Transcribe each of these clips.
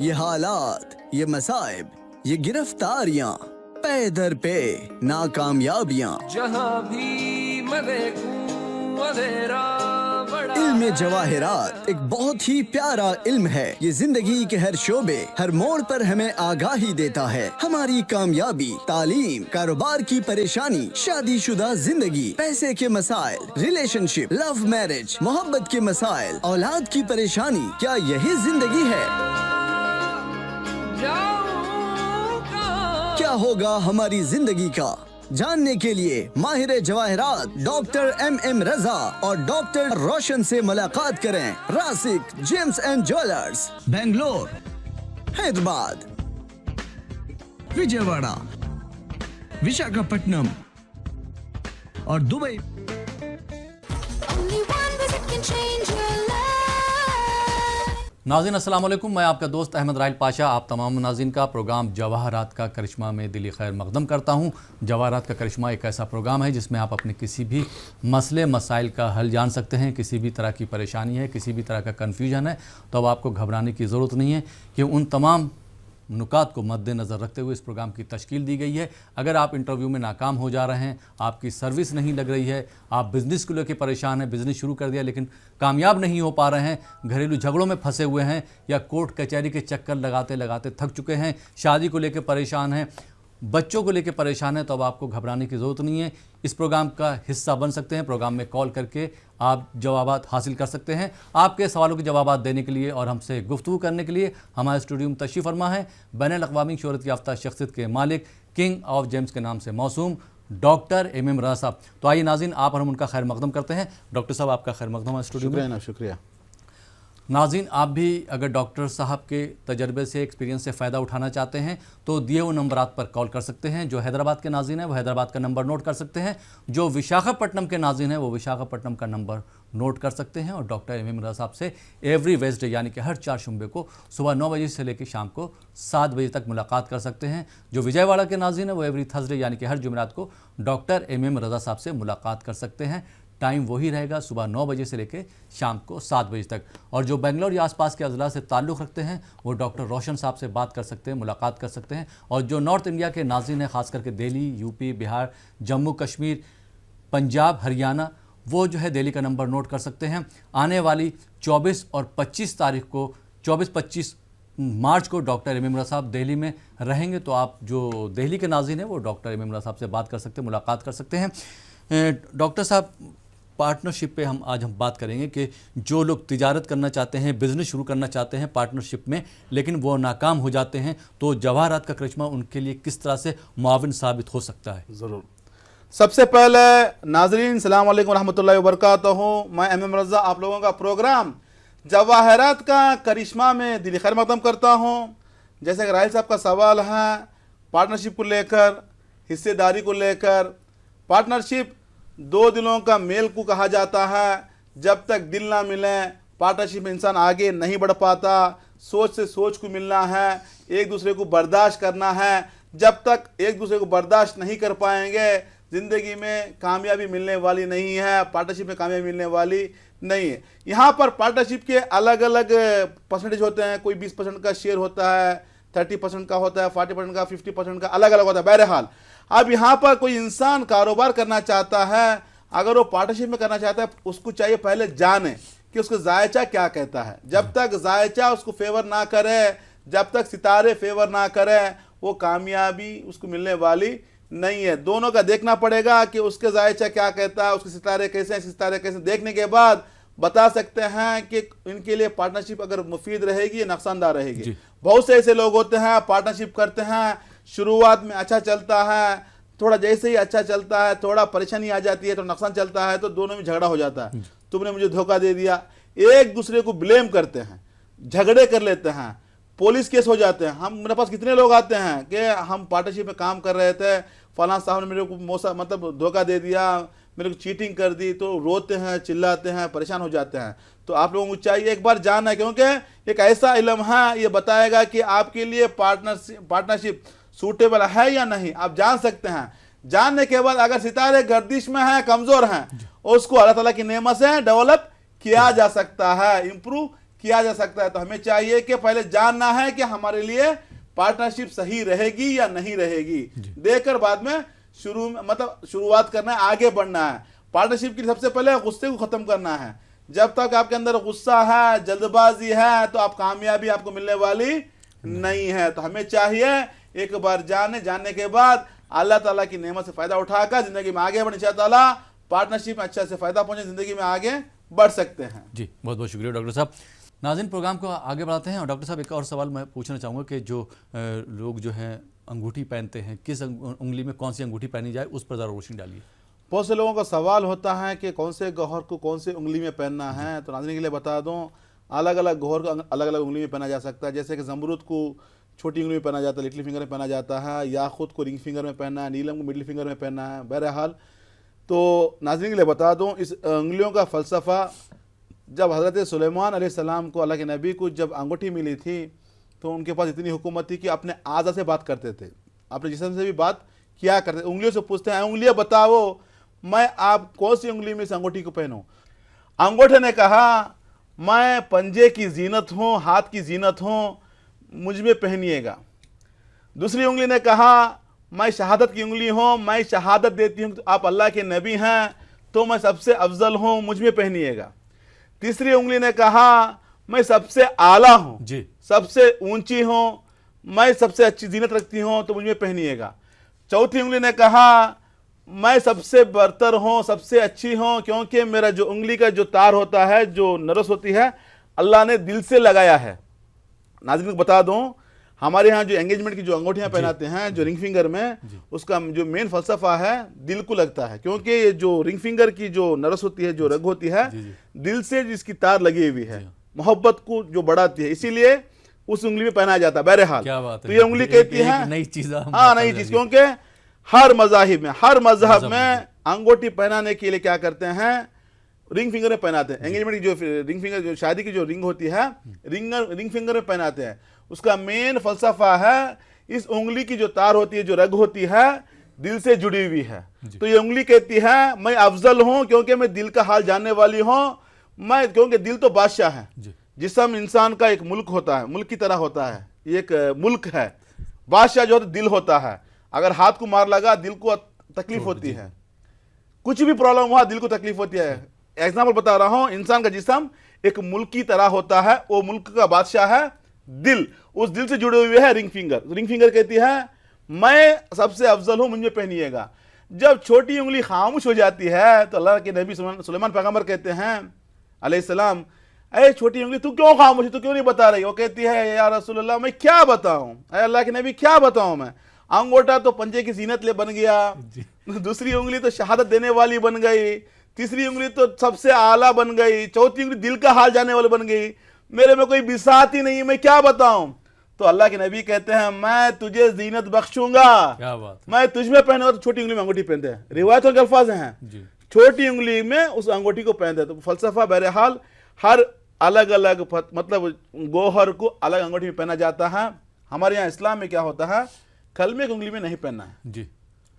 ये हालात, ये मसाइब, ये गिरफ्तारियां, पे दर पे नाकामयाबियां, जहाँ भी मैं देखूं अंधेरा बड़ा इल्म जवाहिरात एक बहुत ही प्यारा इल्म है। ये जिंदगी के हर शोबे, हर मोड़ पर हमें आगाही देता है। हमारी कामयाबी, तालीम, कारोबार की परेशानी, शादीशुदा जिंदगी, पैसे के मसाइल, रिलेशनशिप, लव मैरिज, मोहब्बत के मसाइल, औलाद की परेशानी, क्या यही जिंदगी है? क्या होगा हमारी जिंदगी का? जानने के लिए माहिर जवाहिरात डॉक्टर MM रजा और डॉक्टर रोशन से मुलाकात करें। Rasik gems and jewellers, Bangalore, Hyderabad, Vijayawada, Visakhapatnam और दुबई। नाज़रीन अस्सलाम वालेकुम, मैं आपका दोस्त अहमद राहिल पाशा आप तमाम नाज़रीन का प्रोग्राम जवाहरात का करिश्मा में दिली खैर मकदम करता हूं। जवाहरात का करिश्मा एक ऐसा प्रोग्राम है जिसमें आप अपने किसी भी मसले मसाइल का हल जान सकते हैं। किसी भी तरह की परेशानी है, किसी भी तरह का कन्फ्यूजन है, तो अब आपको घबराने की ज़रूरत नहीं है कि उन तमाम नुकात को मद्देनज़र रखते हुए इस प्रोग्राम की तश्कील दी गई है। अगर आप इंटरव्यू में नाकाम हो जा रहे हैं, आपकी सर्विस नहीं लग रही है, आप बिज़नेस को लेकर परेशान हैं, बिज़नेस शुरू कर दिया लेकिन कामयाब नहीं हो पा रहे हैं, घरेलू झगड़ों में फंसे हुए हैं या कोर्ट कचहरी के चक्कर लगाते लगाते थक चुके हैं, शादी को लेकर परेशान हैं, बच्चों को लेकर परेशान है, तो अब आपको घबराने की ज़रूरत नहीं है। इस प्रोग्राम का हिस्सा बन सकते हैं। प्रोग्राम में कॉल करके आप जवाबात हासिल कर सकते हैं। आपके सवालों के जवाबात देने के लिए और हमसे गुफ्तगू करने के लिए हमारे स्टूडियो में तशरीफ़ फरमा है बैनुल-अक़वामी शोहरत याफ्ता शख्सियत के मालिक, किंग ऑफ जेम्स के नाम से मौसूम डॉक्टर MM रज़ा साहब। तो आइए नाज़रीन, आप और हम उनका खैर मकदम करते हैं। डॉक्टर साहब, आपका खैर मकदम है स्टूडियो में। शुक्रिया। नाज़रीन, आप भी अगर डॉक्टर साहब के तजर्बे से, एक्सपीरियंस से फ़ायदा उठाना चाहते हैं तो दिए हुए नंबरात पर कॉल कर सकते हैं। जो हैदराबाद के नाज़रीन हैं वो हैदराबाद का नंबर नोट कर सकते हैं, जो विशाखापट्टनम के नाज़रीन हैं वो विशाखापट्टनम का नंबर नोट कर सकते हैं। और डॉक्टर MM रज़ा साहब से एवरी वेडनेसडे यानी कि हर 4 शुम्बे को सुबह 9 बजे से लेकर शाम को 7 बजे तक मुलाकात कर सकते हैं। जो विजयवाड़ा के नाज़रीन हैं वो एवरी थर्सडे यानी कि हर जुमेरात को डॉक्टर MM रज़ा साहब से मुलाकात कर सकते हैं। टाइम वही रहेगा, सुबह 9 बजे से लेकर शाम को 7 बजे तक। और जो बेंगलोर या आसपास के अज़ला से ताल्लुक़ रखते हैं वो डॉक्टर रोशन साहब से बात कर सकते हैं, मुलाकात कर सकते हैं। और जो नॉर्थ इंडिया के नाज़रीन हैं, ख़ास करके दिल्ली, यूपी, बिहार, जम्मू कश्मीर, पंजाब, हरियाणा, वो जो है दिल्ली का नंबर नोट कर सकते हैं। आने वाली 24 और 25 तारीख को, 24-25 मार्च को डॉक्टर MM रज़ा साहब दिल्ली में रहेंगे, तो आप जो दिल्ली के नाज़रीन हैं वो डॉक्टर MM रज़ा साहब से बात कर सकते हैं, मुलाकात कर सकते हैं। डॉक्टर साहब, पार्टनरशिप पे आज हम बात करेंगे कि जो लोग तिजारत करना चाहते हैं, बिज़नेस शुरू करना चाहते हैं पार्टनरशिप में, लेकिन वो नाकाम हो जाते हैं, तो जवाहरात का करिश्मा उनके लिए किस तरह से मुआविन साबित हो सकता है? ज़रूर। सबसे पहले नाज़रीन, सलाम अलैकुम रहमतुल्लाहि व बरकातहू। मैं MM रज़ा आप लोगों का प्रोग्राम जवाहरात का करिश्मा में दिली खैर मकदम करता हूँ। जैसे कि राहिल साहब का सवाल है पार्टनरशिप को लेकर, हिस्सेदारी को लेकर। पार्टनरशिप 2 दिलों का मेल को कहा जाता है। जब तक दिल ना मिले पार्टनरशिप में इंसान आगे नहीं बढ़ पाता। सोच से सोच को मिलना है, एक दूसरे को बर्दाश्त करना है। जब तक एक दूसरे को बर्दाश्त नहीं कर पाएंगे ज़िंदगी में कामयाबी मिलने वाली नहीं है, पार्टनरशिप में कामयाबी मिलने वाली नहीं है। यहाँ पर पार्टनरशिप के अलग अलग परसेंटेज होते हैं। कोई 20% का शेयर होता है, 30% का होता है, 40% का, 50% का, अलग अलग होता है। बहरहाल अब यहाँ पर कोई इंसान कारोबार करना चाहता है, अगर वो पार्टनरशिप में करना चाहता है, उसको चाहिए पहले जाने कि उसका जायचा क्या कहता है। जब तक जायचा उसको फेवर ना करे, जब तक सितारे फेवर ना करें, वो कामयाबी उसको मिलने वाली नहीं है। दोनों का देखना पड़ेगा कि उसके जायचा क्या कहता है, उसके सितारे कैसे हैं, सितारे कैसे। देखने के बाद बता सकते हैं कि इनके लिए पार्टनरशिप अगर मुफीद रहेगी या नुकसानदार रहेगी। बहुत से ऐसे लोग होते हैं पार्टनरशिप करते हैं, शुरुआत में अच्छा चलता है, थोड़ा जैसे ही अच्छा चलता है थोड़ा परेशानी आ जाती है, तो नुकसान चलता है, तो दोनों में झगड़ा हो जाता है। तुमने मुझे धोखा दे दिया, एक दूसरे को ब्लेम करते हैं, झगड़े कर लेते हैं, पुलिस केस हो जाते हैं। हम मेरे पास कितने लोग आते हैं कि हम पार्टनरशिप में काम कर रहे थे, फलां साहब ने मेरे को मतलब धोखा दे दिया, मेरे को चीटिंग कर दी, तो रोते हैं, चिल्लाते हैं, परेशान हो जाते हैं। तो आप लोगों को चाहिए एक बार जानना है, क्योंकि एक ऐसा इल्म है ये बताएगा कि आपके लिए पार्टनरशिप सूटेबल है या नहीं। आप जान सकते हैं। जानने के बाद अगर सितारे गर्दिश में हैं, कमजोर हैं, उसको अल्लाह ताला की नेमत से डेवलप किया जा सकता है, इंप्रूव किया जा सकता है। तो हमें चाहिए कि पहले जानना है कि हमारे लिए पार्टनरशिप सही रहेगी या नहीं रहेगी, देखकर बाद में शुरुआत करना है, आगे बढ़ना है। पार्टनरशिप के लिए सबसे पहले गुस्से को खत्म करना है। जब तक आपके अंदर गुस्सा है, जल्दबाजी है, तो आप कामयाबी आपको मिलने वाली नहीं है। तो हमें चाहिए एक बार जानने के बाद अल्लाह ताला की नेमत से फायदा उठाकर जिंदगी में आगे बढ़ने, इंशाअल्लाह ताला पार्टनरशिप में अच्छा से फायदा पहुंचे, जिंदगी में आगे बढ़ सकते हैं। जी बहुत बहुत शुक्रिया डॉक्टर साहब। नाज़रीन, प्रोग्राम को आगे बढ़ाते हैं और डॉक्टर साहब एक और सवाल मैं पूछना चाहूँगा कि जो लोग जो हैं अंगूठी पहनते हैं, किस उंगली में कौन सी अंगूठी पहनी जाए, उस पर ज़रा रोशनी डालिए। बहुत से लोगों का सवाल होता है कि कौन से गौहर को कौन से उंगली में पहनना है। तो नाज़रीन के लिए बता दूं, अलग अलग गौहर को अलग अलग उंगली में पहना जा सकता है। जैसे कि ज़मरूद को छोटी उंगली में पहना जाता है, लिटिल फिंगर में पहना जाता है, याकूत को रिंग फिंगर में पहनना है, नीलम को मिडिल फिंगर में पहनना है। बहरहाल तो नाज़रीन के लिए बता दूं, इस उंगलियों का फ़लसफ़ा, जब हज़रत सुलेमान अलैहिस्सलाम को, अल्लाह के नबी को जब अंगूठी मिली थी तो उनके पास इतनी हुकूमत थी कि अपने आज़ा से बात करते थे, अपने जिस्म से भी बात किया करते। उंगलियों से पूछते हैं, उंगलियां बताओ मैं आप कौन सी उंगली में इस अंगूठी को पहनूं। अंगूठे ने कहा मैं पंजे की जीनत हूं, हाथ की जीनत हूं, मुझ में पहनिएगा। दूसरी उंगली ने कहा मैं शहादत की उंगली हूं, मैं शहादत देती हूं आप अल्लाह के नबी हैं, तो मैं सबसे अफजल हूं, मुझ में पहनिएगा। तीसरी उंगली ने कहा मैं सबसे आला हूं जी, सबसे ऊंची हूं, मैं सबसे अच्छी जीनत रखती हूं, तो मुझ में पहनिएगा। चौथी उंगली ने कहा मैं सबसे बरतर हूं, सबसे अच्छी हूं, क्योंकि मेरा जो उंगली का जो तार होता है, जो नरस होती है, अल्लाह ने दिल से लगाया है। नाज़रीन को बता दूं, हमारे यहाँ जो एंगेजमेंट की जो अंगूठियां पहनाते हैं, जो रिंग फिंगर में, उसका जो मेन फलसफा है दिल को लगता है, क्योंकि ये जो रिंग फिंगर की जो नरस होती है, जो रग होती है, दिल से जिसकी तार लगी हुई है, मोहब्बत को जो बढ़ाती है, इसीलिए उस उंगली में पहनाया जाता है। बहरहाल तो ये उंगली कहती है नई चीज, हाँ नई चीज, क्योंकि हर मज़ाहिब में, हर मजहब में अंगूठी पहनाने के लिए क्या करते हैं, रिंग फिंगर में पहनाते हैं। एंगेजमेंट की जो रिंग फिंगर, जो शादी की जो रिंग होती है, रिंग फिंगर में पहनाते हैं। उसका मेन फलसफा है इस उंगली की जो तार होती है, जो रग होती है, दिल से जुड़ी हुई है। तो ये उंगली कहती है मैं अफजल हूं क्योंकि मैं दिल का हाल जानने वाली हूं, मैं, क्योंकि दिल तो बादशाह है। जिस्म इंसान का एक मुल्क होता है, मुल्क की तरह होता है, ये एक मुल्क है। बादशाह जो दिल होता है, अगर हाथ को मार लगा दिल को तकलीफ होती है, कुछ भी प्रॉब्लम हुआ दिल को तकलीफ होती है। एग्जाम्पल बता रहा हूं, इंसान का जिस्म एक मुल्क की तरह होता है, वो मुल्क का बादशाह है दिल, उस दिल से जुड़े हुए है रिंग फिंगर। रिंग फिंगर कहती है मैं सबसे अफजल हूं, मुझ में पहनिएगा। जब छोटी उंगली खामोश हो जाती है तो अल्लाह के नबी सुलेमान पैगंबर कहते हैं अलैहिस्सलाम, अरे छोटी उंगली तू क्यों खामोश, तू क्यों नहीं बता रही? वो कहती है या रसूलल्लाह मैं क्या बताऊं, अरे अल्लाह के नबी क्या बताऊं मैं, अंगूठा तो पंजे की जीनत ले बन गया, दूसरी उंगली तो शहादत देने वाली बन गई, तीसरी उंगली तो सबसे आला बन गई, चौथी उंगली दिल का हाल जानने वाली बन गई, मेरे में कोई बिसात ही नहीं, मैं क्या बताऊं? तो अल्लाह के नबी कहते हैं मैं तुझे जीनत बख्शूंगा, क्या बात, मैं तुझ में पहनूंगा। तो छोटी उंगली में अंगूठी पहनते हैं, रिवायतों के अल्फाज हैं, छोटी उंगली में उस अंगूठी को पहनते हैं। तो फलसफा बहरहाल हर अलग अलग मतलब गोहर को अलग अंगूठी में पहना जाता है। हमारे यहाँ इस्लाम में क्या होता है, कलमे की उंगली में नहीं पहनना है जी।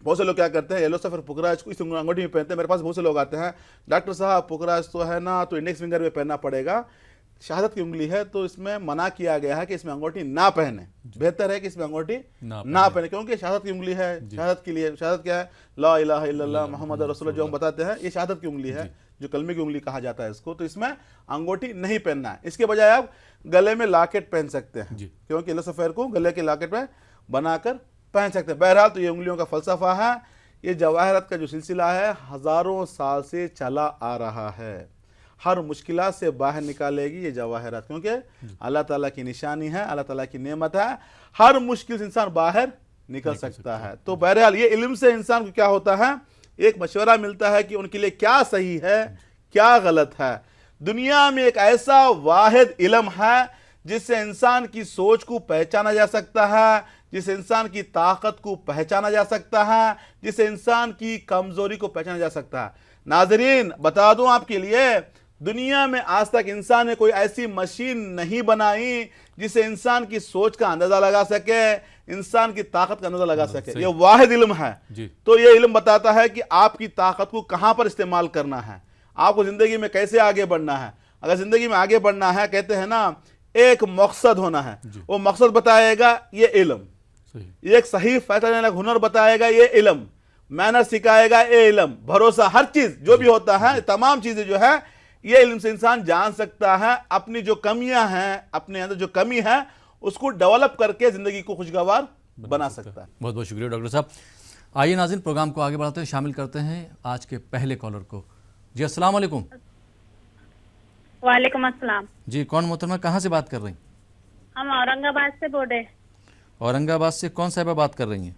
बहुत से लोग क्या करते हैं, येलो सफर पुखराज को इस अंगूठी में पहनते हैं। मेरे पास बहुत से लोग आते हैं, डॉक्टर साहब पुखराज तो है ना, तो इंडेक्स फिंगर में पहनना पड़ेगा, शहादत की उंगली है तो इसमें मना किया गया है कि इसमें अंगूठी ना पहने, बेहतर है कि इसमें अंगूठी ना पहने, क्योंकि शहादत की उंगली है। शहादत के लिए, शहादत क्या है, ला इलाहा इल्लल्लाह मुहम्मद रसूलुल्लाह, जो हम बताते हैं, ये शहादत की उंगली है, जो कलमे की उंगली कहा जाता है इसको। तो इसमें अंगूठी नहीं पहनना है, इसके बजाय आप गले में लॉकेट पहन सकते हैं, क्योंकि येलो सफेर को गले के लॉकेट में बनाकर पहन सकते हैं। बहरहाल तो ये उंगलियों का फलसफा है। ये जवाहरत का जो सिलसिला है हजारों साल से चला आ रहा है, हर मुश्किलात से बाहर निकालेगी ये जवाहरत, क्योंकि अल्लाह ताला की निशानी है, अल्लाह ताला की नेमत है, हर मुश्किल से इंसान बाहर निकल सकता है। तो बहरहाल ये इल्म से इंसान को क्या होता है, एक मशवरा मिलता है कि उनके लिए क्या सही है क्या गलत है। दुनिया में एक ऐसा वाहिद इल्म है जिससे इंसान की सोच को पहचाना जा सकता है, जिससे इंसान की ताकत को पहचाना जा सकता है, जिससे इंसान की कमजोरी को पहचाना जा सकता है। नाजरीन बता दूं आपके लिए, दुनिया में आज तक इंसान ने कोई ऐसी मशीन नहीं बनाई जिससे इंसान की सोच का अंदाजा लगा सके, इंसान की ताकत का अंदाजा लगा सके। यह वाहिद इल्म है। तो यह इल्म बताता है कि आपकी ताकत को कहां पर इस्तेमाल करना है, आपको जिंदगी में कैसे आगे बढ़ना है, अगर ज़िंदगी में आगे बढ़ना है, कहते हैं ना एक मकसद होना है, वो मकसद बताएगा ये इल्म, ये एक सही फैसला लेने का हुनर बताएगा ये इल्म, मैनर सिखाएगा ये इल्म, भरोसा, हर चीज़ जो भी होता है, तमाम चीज़ें जो है ये इल्म से इंसान जान सकता है। अपनी जो कमियां हैं, अपने अंदर जो कमी है उसको डेवलप करके ज़िंदगी को खुशगवार बना सकता है। बहुत बहुत शुक्रिया डॉक्टर साहब। आइए नाज़रीन, प्रोग्राम को आगे बढ़ाते हैं, शामिल करते हैं आज के पहले कॉलर को। जी अस्सलाम वालेकुम। वालेकुम अस्सलाम। जी कौन मोहतरमा, कहाँ से बात कर रही हैं? हम औरंगाबाद से बोल रहे। औरंगाबाद से कौन साहिबा बात कर रही हैं?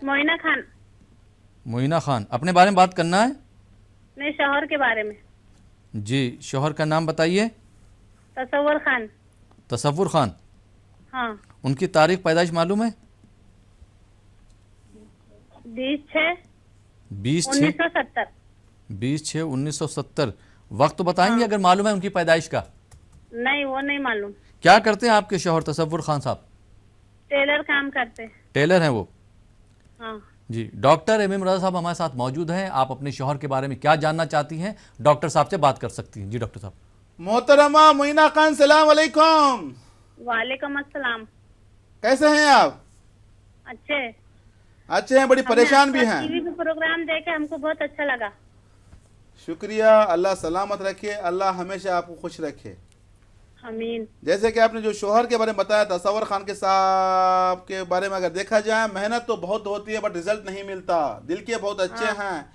मोइना खान। मोइना खान, अपने बारे में बात करना है? नहीं, शौहर के बारे में। जी, शौहर का नाम बताइए। तसव्वुर खान। तसव्वुर खान। हाँ। उनकी तारीख पैदाइश मालूम है? 20/6/1970। 20/6/1970। वक्त तो बताएंगे अगर मालूम है उनकी पैदाइश का? नहीं, वो नहीं मालूम। क्या करते हैं आपके शौहर तसव्वुर खान साहब? टेलर काम करते। टेलर हैं वो? हाँ। जी, डॉक्टर एम रज़ा साहब हमारे साथ मौजूद हैं। आप अपने शौहर के बारे में क्या जानना चाहती हैं, डॉक्टर साहब से बात कर सकती हैं। जी डॉक्टर साहब। मोहतरमा मोइना खान, सलाम अलैकुम। वालेकुम अस्सलाम। कैसे हैं आप? अच्छे। अच्छे हैं, बड़ी परेशान भी हैं। टीवी पे प्रोग्राम देखे हमको बहुत अच्छा लगा। शुक्रिया, अल्लाह सलामत रखे, अल्लाह हमेशा आपको खुश रखे। आमीन। जैसे कि आपने जो शोहर के बारे में बताया, तसव्वुर खान के साहब के बारे में अगर देखा जाए, मेहनत तो बहुत होती है बट रिजल्ट नहीं मिलता। दिल के बहुत अच्छे हैं,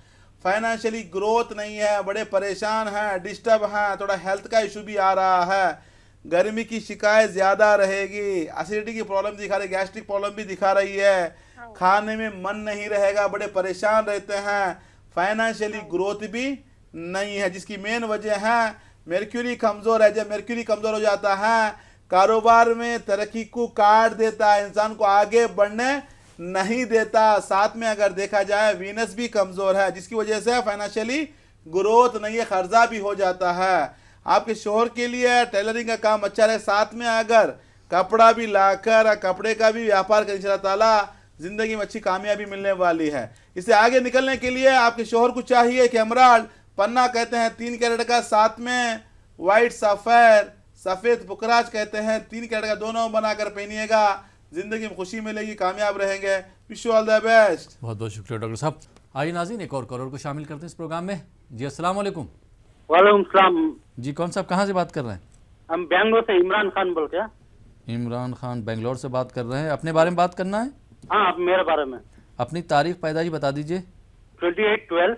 फाइनेंशियली ग्रोथ नहीं है, बड़े परेशान हैं, डिस्टर्ब हैं, थोड़ा हेल्थ का इशू भी आ रहा है, गर्मी की शिकायत ज़्यादा रहेगी, एसिडिटी की प्रॉब्लम दिखा रही, गैस्ट्रिक प्रॉब्लम भी दिखा रही है, खाने में मन नहीं रहेगा, बड़े परेशान रहते हैं, फाइनेंशियली ग्रोथ भी नहीं है, जिसकी मेन वजह है मर्क्यूरी कमज़ोर है। जब मर्क्यूरी कमज़ोर हो जाता है, कारोबार में तरक्की को काट देता है, इंसान को आगे बढ़ने नहीं देता। साथ में अगर देखा जाए वीनस भी कमज़ोर है, जिसकी वजह से फाइनेंशियली ग्रोथ नहीं है, कर्जा भी हो जाता है। आपके शोहर के लिए टेलरिंग का काम अच्छा रहे, साथ में अगर कपड़ा भी लाकर कपड़े का भी व्यापार करें, इंशाअल्लाह ताला ज़िंदगी में अच्छी कामयाबी मिलने वाली है। इससे आगे निकलने के लिए आपके शोहर को चाहिए कि एमराल्ड पन्ना कहते हैं 3 कैरेट का, साथ में वाइट सफ़ेद सफ़ेद पुकराज कहते हैं 3 कैरेट का, दोनों बनाकर पहनिएगा, ज़िंदगी में खुशी मिलेगी, कामयाब रहेंगे। Wish you all the best. बहुत बहुत शुक्रिया डॉक्टर साहब। आइए नाज़रीन, एक और कॉलर को शामिल करते हैं इस प्रोग्राम में। जी अस्सलाम वालेकुम। वालेकुम सलाम। जी कौन साहब, कहाँ से बात कर रहे हैं? हम बेंगलोर से इमरान खान बोल के। इमरान खान बेंगलोर से बात कर रहे हैं। अपने बारे में बात करना है? हाँ, आप मेरे बारे में। अपनी तारीख पैदाइश बता दीजिए। 28/12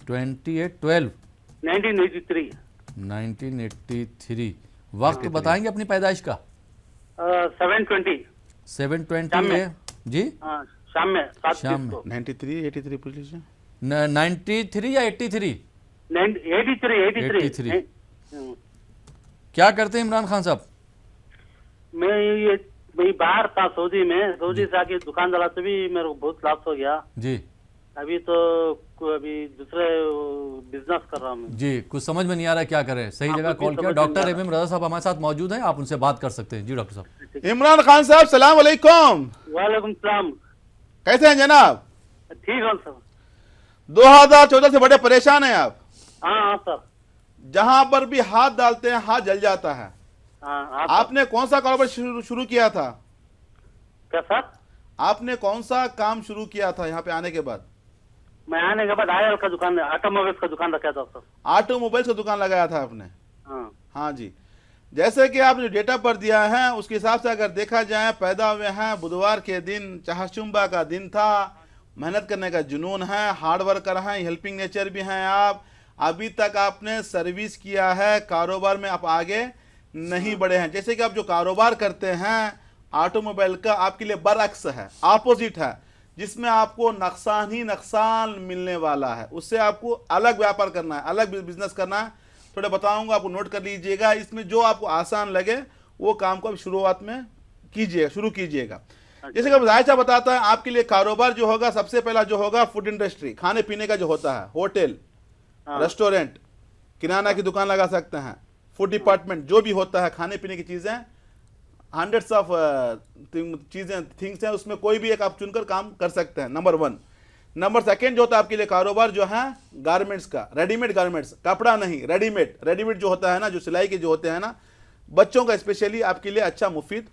28/12 1983। 1983। वक्त बताएंगे अपनी पैदाइश का? 7:20। 7:20 जी, हाँ, शाम में 7:30 शाम में। को। 93 पूछ लीजिए। 93 या 83? 83। क्या करते हैं इमरान खान साहब? मैं बाहर था सऊदी में, सऊदी से आके दुकानदार से भी मेरे को बहुत लॉस हो गया। जी अभी तो अभी दूसरे बिजनेस कर रहा हूँ। जी, कुछ समझ में नहीं आ रहा क्या करें। सही जगह कॉल किया। डॉक्टर एम रज़ा साहब हमारे साथ मौजूद हैं, आप उनसे बात कर सकते हैं। जी डॉक्टर साहब। इमरान खान साहब, सलाम अलैकुम। वालेकुम सलाम। कैसे हैं जनाब? ठीक है सर। 2014 से बड़े परेशान हैं आप? हाँ सर। जहां पर भी हाथ डालते हैं हाथ जल जाता है। हाँ, आपने कौन सा कारोबार शुरू किया था? क्या सर? आपने कौन सा काम शुरू किया था यहाँ पे आने के बाद? मैं आने के बाद आयल का दुकान, ऑटोमोबाइल्स का दुकान रखा था सर। ऑटोमोबाइल्स का दुकान लगाया था आपने? हाँ। हाँ जी। जैसे कि आपने जो डेटा पर दिया है उसके हिसाब से अगर देखा जाए, पैदा हुए हैं बुधवार के दिन, चाहचुम्बा का दिन था, मेहनत करने का जुनून है, हार्ड वर्कर हैं, हेल्पिंग नेचर भी हैं आप। अभी तक आपने सर्विस किया है, कारोबार में आप आगे नहीं बढ़े हैं। जैसे कि आप जो कारोबार करते हैं ऑटोमोबाइल का, आपके लिए बरअक्स है, ऑपोजिट है, जिसमें आपको नुकसान ही नुकसान मिलने वाला है। उससे आपको अलग व्यापार करना है, अलग बिजनेस करना है। थोड़े बताऊंगा, आपको नोट कर लीजिएगा। इसमें जो आपको आसान लगे वो काम को आप शुरुआत में कीजिएगा, शुरू कीजिएगा। जैसे कि जायचा बताता है, आपके लिए कारोबार जो होगा, सबसे पहला जो होगा फूड इंडस्ट्री, खाने पीने का जो होता है, होटल, रेस्टोरेंट, किराना की दुकान लगा सकते हैं, फूड डिपार्टमेंट, जो भी होता है खाने पीने की चीज़ें, हंड्रेड्स ऑफ थिंग्स हैं, उसमें कोई भी एक आप चुनकर काम कर सकते हैं। नंबर 1। नंबर सेकंड जो होता है आपके लिए कारोबार जो है गारमेंट्स का, रेडीमेड गारमेंट्स, कपड़ा नहीं, रेडीमेड जो होता है ना, जो सिलाई के जो होते हैं ना, बच्चों का स्पेशली आपके लिए अच्छा मुफीद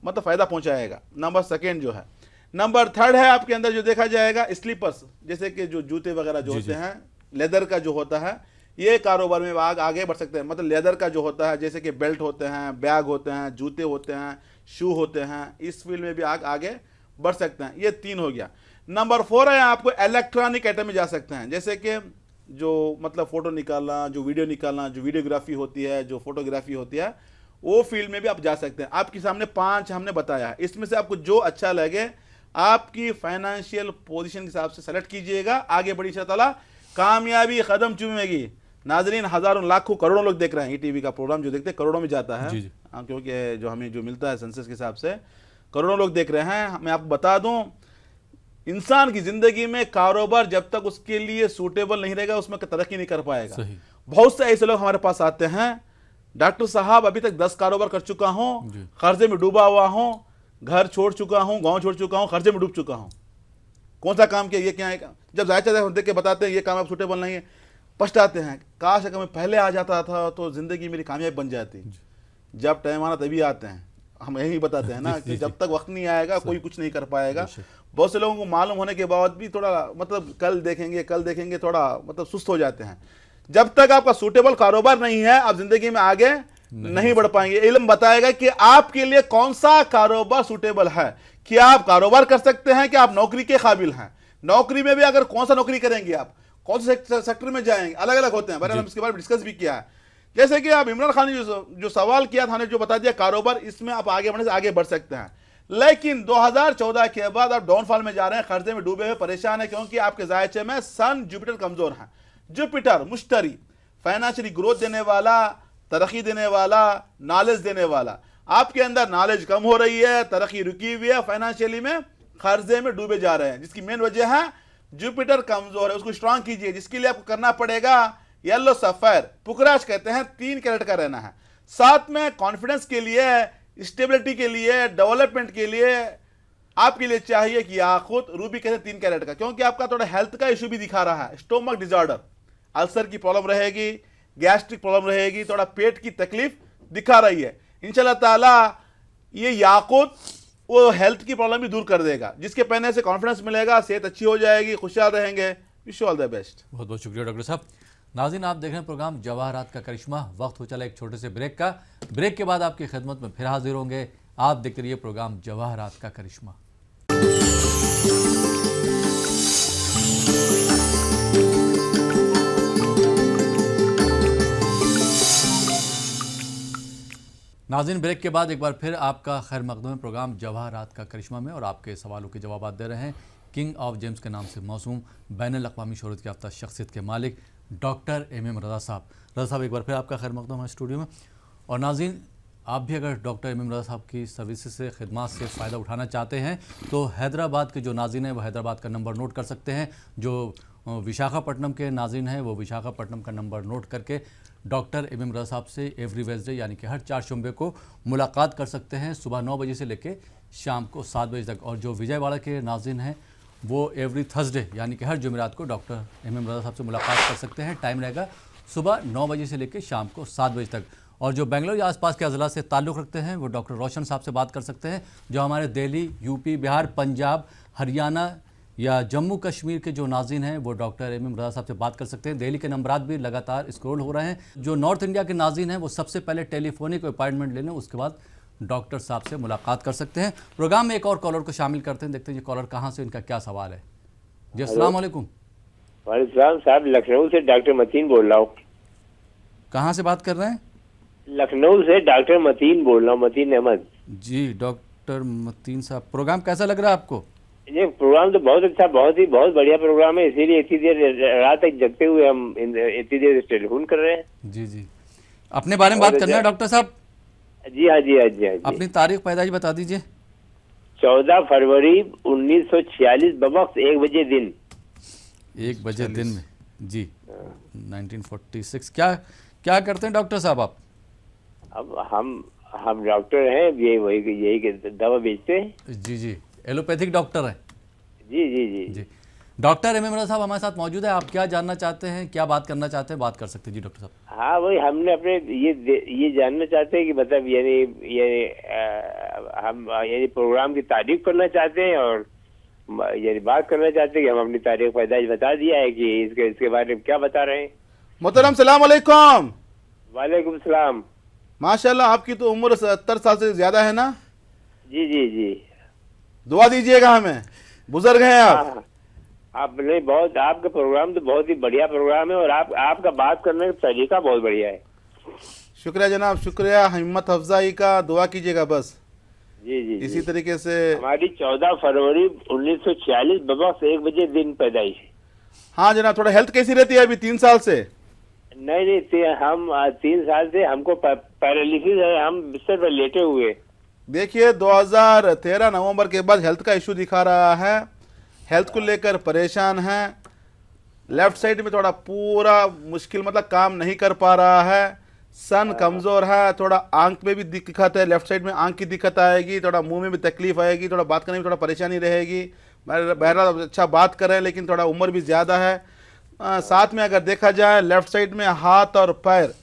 मतलब फ़ायदा पहुंचाएगा। नंबर सेकंड जो है। नंबर थर्ड है आपके अंदर जो देखा जाएगा स्लीपर्स, जैसे कि जो जूते वगैरह जो होते हैं, लेदर का जो होता है, ये कारोबार में आगे बढ़ सकते हैं। मतलब लेदर का जो होता है, जैसे कि बेल्ट होते हैं, बैग होते हैं, जूते होते हैं, शू होते हैं, इस फील्ड में भी आगे बढ़ सकते हैं। ये 3 हो गया। नंबर 4 है आपको इलेक्ट्रॉनिक आइटम में जा सकते हैं, जैसे कि जो मतलब फ़ोटो निकालना, जो वीडियो निकालना, जो वीडियोग्राफी होती है, जो फोटोग्राफी होती है, वो फील्ड में भी आप जा सकते हैं। आपके सामने 5 हमने बताया है, इसमें से आपको जो अच्छा लगे आपकी फाइनेंशियल पोजीशन के हिसाब से सेलेक्ट कीजिएगा, आगे बढ़ी इंशाअल्लाह कामयाबी कदम चूमेगी। नाजरीन, हज़ारों लाखों करोड़ों लोग देख रहे हैं ये टीवी का प्रोग्राम, जो देखते हैं करोड़ों में जाता है। क्योंकि जो हमें जो मिलता है सेंसस के हिसाब से करोड़ों लोग देख रहे हैं। मैं आपको बता दूं, इंसान की जिंदगी में कारोबार जब तक उसके लिए सूटेबल नहीं रहेगा उसमें तरक्की नहीं कर पाएगा। बहुत से ऐसे लोग हमारे पास आते हैं, डॉक्टर साहब अभी तक 10 कारोबार कर चुका हूं, कर्जे में डूबा हुआ हूं, घर छोड़ चुका हूं, गांव छोड़ चुका हूं, कर्जे में डूब चुका हूं, कौन सा काम किया, ये क्या है। जब जायचा देख के बताते हैं ये काम आप सूटेबल नहीं है, पछताते हैं, काश अगर मैं पहले आ जाता था तो जिंदगी मेरी कामयाब बन जाती। जब टाइम आना तभी आते हैं, हम यही बताते हैं ना कि जब तक वक्त नहीं आएगा कोई कुछ नहीं कर पाएगा। बहुत से लोगों को मालूम होने के बाद भी थोड़ा मतलब कल देखेंगे थोड़ा मतलब सुस्त हो जाते हैं। जब तक आपका सूटेबल कारोबार नहीं है आप जिंदगी में आगे नहीं बढ़ पाएंगे। इल्म बताएगा कि आपके लिए कौन सा कारोबार सूटेबल है, क्या आप कारोबार कर सकते हैं, क्या आप नौकरी के काबिल हैं। नौकरी में भी अगर कौन सा नौकरी करेंगे, आप कौन से सेक्टर में जाएंगे, अलग अलग होते हैं। बहरहाल हम इसके बारे में डिस्कस भी किया है। जैसे कि आप इमरान खान ने जो सवाल किया था, जो बता दिया कारोबार, इसमें आप आगे बढ़ने से आगे बढ़ सकते हैं। लेकिन 2014 के बाद आप डाउनफॉल में जा रहे हैं, कर्जे में डूबे हुए परेशान है, क्योंकि आपके जायचे में सन जुपिटर कमजोर है। जुपिटर मुश्तरी, फाइनेंशियली ग्रोथ देने वाला, तरक्की देने वाला, नॉलेज देने वाला, आपके अंदर नॉलेज कम हो रही है, तरक्की रुकी हुई है, फाइनेंशियली में कर्जे में डूबे जा रहे हैं, जिसकी मेन वजह है जुपिटर कमजोर है। उसको स्ट्रांग कीजिए, जिसके लिए आपको करना पड़ेगा येलो सफायर, पुखराज कहते हैं, 3 कैरेट का रहना है। साथ में कॉन्फिडेंस के लिए, स्टेबिलिटी के लिए, डेवलपमेंट के लिए आपके लिए चाहिए कि याकूत, रूबी कहते हैं 3 कैरेट का, क्योंकि आपका थोड़ा हेल्थ का इशू भी दिखा रहा है। स्टोमक डिसऑर्डर, अल्सर की प्रॉब्लम रहेगी, गैस्ट्रिक प्रॉब्लम रहेगी, थोड़ा पेट की तकलीफ दिखा रही है। इंशाल्लाह ताला ये याकूत वो हेल्थ की प्रॉब्लम भी दूर कर देगा, जिसके पहनने से कॉन्फिडेंस मिलेगा, सेहत अच्छी हो जाएगी, खुशहाल रहेंगे। Wish you all the best. बहुत बहुत शुक्रिया डॉक्टर साहब। नाज़रीन, आप देख रहे हैं प्रोग्राम जवाहरात का करिश्मा। वक्त हो चला एक छोटे से ब्रेक का। ब्रेक के बाद आपकी खिदमत में फिर हाजिर होंगे। आप देखते रहिए प्रोग्राम जवाहरात का करिश्मा। नाज़रीन, ब्रेक के बाद एक बार फिर आपका खैर मकदम है प्रोग्राम जवाहरात का करिश्मा में, और आपके सवालों के जवाब दे रहे हैं किंग ऑफ जेम्स के नाम से मौसूम बैनुल-अक़वामी शोहरत याफ्ता शख्सियत के मालिक डॉक्टर MM रज़ा साहब। रज़ा साहब, एक बार फिर आपका खैर मकदम है स्टूडियो में। और नाज़रीन, आप भी अगर डॉक्टर MM रज़ा साहब की सर्विस से खिदमत से फ़ायदा उठाना चाहते हैं तो हैदराबाद के जो नाज़रीन हैं वो हैदराबाद का नंबर नोट कर सकते हैं। जो विशाखापट्टनम के नाज़रीन हैं वो विशाखापट्टनम का नंबर नोट करके डॉक्टर MM रज़ा साहब से एवरी वेडनेसडे यानी कि हर 4 शुम्बे को मुलाकात कर सकते हैं, सुबह 9 बजे से लेकर शाम को 7 बजे तक। और जो विजयवाड़ा के नाज़रीन हैं वो एवरी थर्सडे यानी कि हर जुमेरात को डॉक्टर MM रज़ा साहब से मुलाकात कर सकते हैं। टाइम रहेगा सुबह 9 बजे से लेकर शाम को 7 बजे तक। और जो बेंगलोर या आसपास के अज़ला से ताल्लुक़ रखते हैं वो डॉक्टर रोशन साहब से बात कर सकते हैं। जो हमारे दिल्ली, यूपी, बिहार, पंजाब, हरियाणा या जम्मू कश्मीर के जो नाज़रीन हैं वो डॉक्टर MM रज़ा साहब से बात कर सकते हैं। दिल्ली के नंबरात भी लगातार स्क्रॉल हो रहे हैं। जो नॉर्थ इंडिया के नाज़रीन हैं वो सबसे पहले टेलीफोनिक अपॉइंटमेंट ले लें, उसके बाद डॉक्टर साहब से मुलाकात कर सकते हैं। प्रोग्राम में एक और कॉलर को शामिल करते हैं, देखते हैं ये कॉलर कहाँ से, इनका क्या सवाल है। जी अस्सलाम वालेकुम। वालेकुम साहब, लखनऊ से डॉक्टर मतीन बोल रहा हूँ। कहाँ से बात कर रहे हैं? लखनऊ से डॉक्टर मतीन बोल रहा हूँ, मतीन अहमद। जी डॉक्टर मतीन साहब, प्रोग्राम कैसा लग रहा है आपको? ये प्रोग्राम तो बहुत अच्छा, बहुत बढ़िया प्रोग्राम है, इसीलिए इतनी देर रात तक जगते हुए हम इतनी देर टेलीफोन कर रहे हैं। जी जी, अपने बारे में बात करना है डॉक्टर साहब? जी हाँ जी हाँ जी हाँ जी। अपनी तारीख पैदाइश बता दीजिए। 14 फरवरी 1946 बवक्त 1 बजे दिन। 1 बजे दिन में जी 1946। क्या करते हैं डॉक्टर साहब आप? अब हम डॉक्टर हैं, यही दवा बेचते हैं। जी जी, एलोपैथिक डॉक्टर हैं? जी जी जी जी। डॉक्टर एम एम रजा साहब हमारे साथ मौजूद है। आप क्या जानना चाहते हैं, क्या बात करना चाहते हैं, बात कर सकते हैं जी डॉक्टर साहब। हाँ वही हमने अपने ये जानना चाहते हैं कि मतलब यानी हम यानी प्रोग्राम की तारीफ करना चाहते हैं और यानी बात करना चाहते हैं कि हम अपनी तारीख पैदाइश बता दिया है कि इसके बारे में क्या बता रहे हैं। मोहतरम सलाम अलैकुम। वालेकुम सलाम। माशाल्लाह आपकी तो उम्र 70 साल से ज्यादा है ना? जी जी जी। दुआ दीजिएगा हमें, बुजुर्ग हैं आप। हाँ, आप नहीं बहुत आपका प्रोग्राम तो बहुत ही बढ़िया प्रोग्राम है और आपका बात करने का तरीका बहुत बढ़िया है। शुक्रिया जनाब, शुक्रिया, हिम्मत अफजाई का दुआ कीजिएगा बस। जी जी इसी जी। तरीके से हमारी 14 फरवरी 1946 बबस 1 बजे दिन पैदाइश है। हाँ जनाब, थोड़ा हेल्थ कैसी रहती है अभी 3 साल से? नहीं हम 3 साल से हमको पैरालिसिस है, हम बिस्तर पर लेटे हुए। देखिए 2013 नवंबर के बाद हेल्थ का इशू दिखा रहा है, हेल्थ को लेकर परेशान है। लेफ्ट साइड में थोड़ा पूरा मुश्किल, मतलब काम नहीं कर पा रहा है। सन कमजोर है, थोड़ा आंख में भी दिक्कत है, लेफ्ट साइड में आंख की दिक्कत आएगी, थोड़ा मुंह में भी तकलीफ आएगी, थोड़ा बात करने में थोड़ा परेशानी रहेगी। बहरहाल अच्छा बात कर रहे हैं लेकिन थोड़ा उम्र भी ज़्यादा है। साथ में अगर देखा जाए लेफ्ट साइड में हाथ और पैर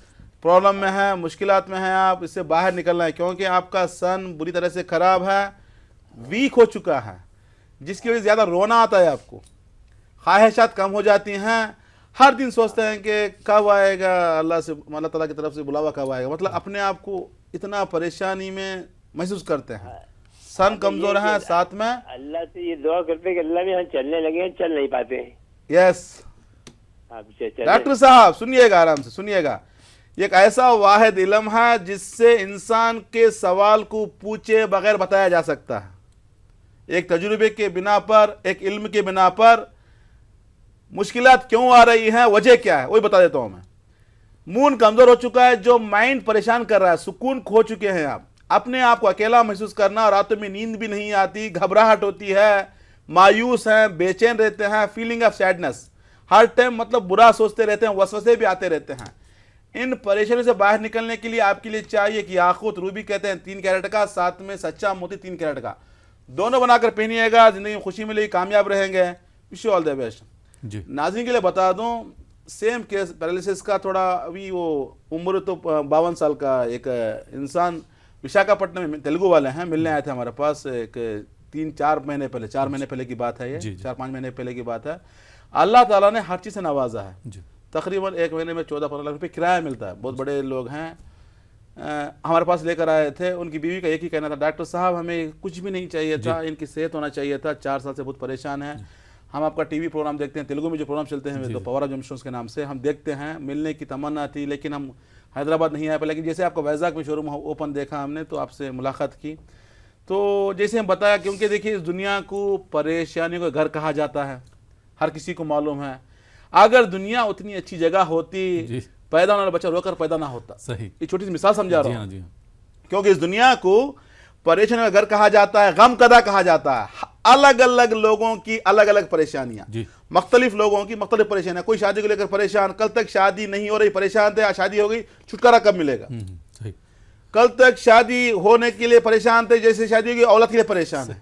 प्रॉब्लम में है, मुश्किलात में है, आप इससे बाहर निकलना है क्योंकि आपका सन बुरी तरह से ख़राब है, वीक हो चुका है, जिसकी वजह से ज़्यादा रोना आता है, आपको ख्वाहिशात कम हो जाती हैं, हर दिन सोचते हैं कि कब आएगा अल्लाह ताला की तरफ से बुलावा, कब आएगा, मतलब अपने आप को इतना परेशानी में महसूस करते हैं। सन कमज़ोर है, साथ में अल्लाह से ये दुआ करते हैं कि अल्लाह में हम चलने लगे हैं, चल नहीं पाते हैं। यस डॉक्टर साहब सुनिएगा, आराम से सुनिएगा। एक ऐसा वाहिद इल्म है जिससे इंसान के सवाल को पूछे बगैर बताया जा सकता है। एक तजुर्बे के बिना पर, एक इल्म के बिना पर मुश्किलात क्यों आ रही हैं, वजह क्या है, वही बता देता हूं मैं। मून कमजोर हो चुका है, जो माइंड परेशान कर रहा है, सुकून खो चुके हैं आप, अपने आप को अकेला महसूस करना, रातों में नींद भी नहीं आती, घबराहट होती है, मायूस हैं, बेचैन रहते हैं, feeling of sadness, her time मतलब बुरा सोचते रहते हैं, वसवसे भी आते रहते हैं। इन परेशानियों से बाहर निकलने के लिए आपके लिए चाहिए कि याकूत रूबी कहते हैं 3 कैरेट का, साथ में सच्चा मोती 3 कैरेट का, दोनों बनाकर पहनिएगा, जिंदगी में खुशी मिलेगी, कामयाब रहेंगे। Wish you all the best. जी नाज़रीन के लिए बता दूं, सेम केस पैरालिसिस का, थोड़ा अभी वो उम्र तो 52 साल का एक इंसान विशाखापट्टनम में तेलुगु वाले हैं, मिलने आए थे हमारे पास एक 3-4 महीने पहले, 4 महीने पहले की बात है, ये 4-5 महीने पहले की बात है। अल्लाह ताला ने हर चीज़ से नवाजा है। तकरीबन 1 महीने में 14-15 लाख रुपये किराया मिलता है। बहुत बड़े लोग हैं, हमारे पास लेकर आए थे। उनकी बीवी का एक ही कहना था, डॉक्टर साहब हमें कुछ भी नहीं चाहिए था, इनकी सेहत होना चाहिए था, 4 साल से बहुत परेशान है। हम आपका टीवी प्रोग्राम देखते हैं, तेलुगु में जो प्रोग्राम चलते हैं तो पावर ऑफ जमशूस के नाम से हम देखते हैं, मिलने की तमन्ना थी लेकिन हम हैदराबाद नहीं आए पाए। लेकिन जैसे आपका वैजाग में शोरूम ओपन देखा हमने तो आपसे मुलाकात की, तो जैसे हम बताया, क्योंकि देखिए इस दुनिया को परेशानियों का घर कहा जाता है, हर किसी को मालूम है। अगर दुनिया उतनी अच्छी जगह होती, पैदा होने वाला बच्चा रोकर पैदा ना होता। सही, ये छोटी सी मिसाल समझा रहा हूँ, जी क्योंकि इस दुनिया को परेशानी का घर कहा जाता है, गम कदा कहा जाता है। अलग अलग लोगों की अलग अलग परेशानियां, मुख्तलिफ लोगों की मुख्तलिफ परेशानियां। कोई शादी को लेकर परेशान, कल तक शादी नहीं हो रही परेशान थे, आज शादी हो गई, छुटकारा कब मिलेगा। सही। कल तक शादी होने के लिए परेशान थे, जैसे शादी होगी औलाद के लिए परेशान है,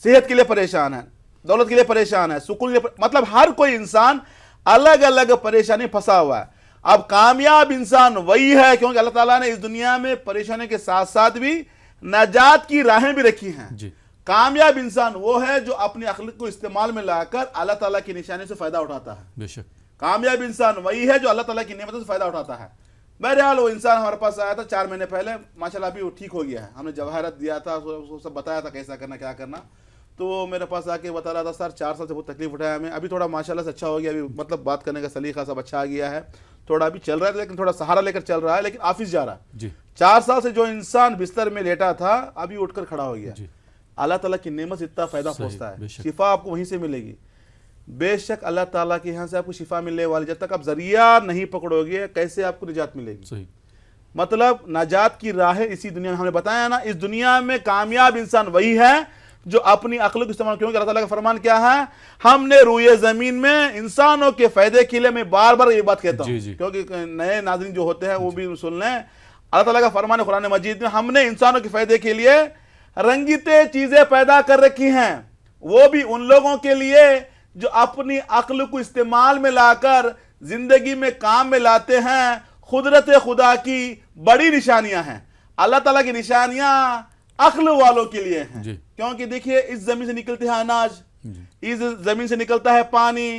सेहत के लिए परेशान है, दौलत के लिए परेशान है, सुकून के लिए मतलब हर कोई इंसान अलग अलग परेशानी फंसा हुआ है। अब कामयाब इंसान वही है, क्योंकि अल्लाह ताला ने इस दुनिया में परेशानी के साथ साथ भी नजात की राहें भी रखी हैं। कामयाब इंसान वो है जो अपनी अक्ल को इस्तेमाल में लाकर अल्लाह ताला की निशानी से फायदा उठाता है। बेशक कामयाब इंसान वही है जो अल्लाह ताला की नेमतों से फायदा उठाता है। बहरहाल वो इंसान हमारे पास आया था 4 महीने पहले, माशाल्लाह अभी वो ठीक हो गया है। हमने जवाहरत दिया था, उसको सब बताया था कैसा करना क्या करना, तो वो मेरे पास आके बता रहा था सर 4 साल से बहुत तकलीफ उठाया हमें, अभी थोड़ा माशाल्लाह से अच्छा हो गया, अभी मतलब बात करने का सलीका सब अच्छा आ गया है, थोड़ा अभी चल रहा है लेकिन थोड़ा सहारा लेकर चल रहा है, लेकिन ऑफिस जा रहा है। 4 साल से जो इंसान बिस्तर में लेटा था अभी उठकर खड़ा हो गया। अल्लाह ताला की नेमत से इतना फायदा पहुंचता है, शिफा आपको वहीं से मिलेगी। बेशक अल्लाह ताला के यहाँ से आपको शिफा मिलने वाली, जब तक आप जरिया नहीं पकड़ोगे कैसे आपको निजात मिलेगी। मतलब नाजात की राहें इसी दुनिया में, हमने बताया ना, इस दुनिया में कामयाब इंसान वही है जो अपनी अक्ल को इस्तेमाल, क्योंकि अल्लाह ताला का फरमान क्या है, हमने रूए जमीन में इंसानों के फायदे के लिए, मैं बार बार ये बात कहता हूँ क्योंकि नए नाज़रीन जो होते हैं वो भी सुन लें, अल्लाह ताला का फरमान है कुरान मजीद में, हमने इंसानों के फायदे के लिए रंगीते चीजें पैदा कर रखी हैं, वो भी उन लोगों के लिए जो अपनी अक्ल को इस्तेमाल में लाकर जिंदगी में काम में लाते हैं, कुदरत खुदा की बड़ी निशानियां हैं। अल्लाह ताला की निशानियां अक्ल वालों के लिए हैं। क्योंकि देखिए, इस जमीन से निकलते हैं अनाज, इस जमीन से निकलता है पानी,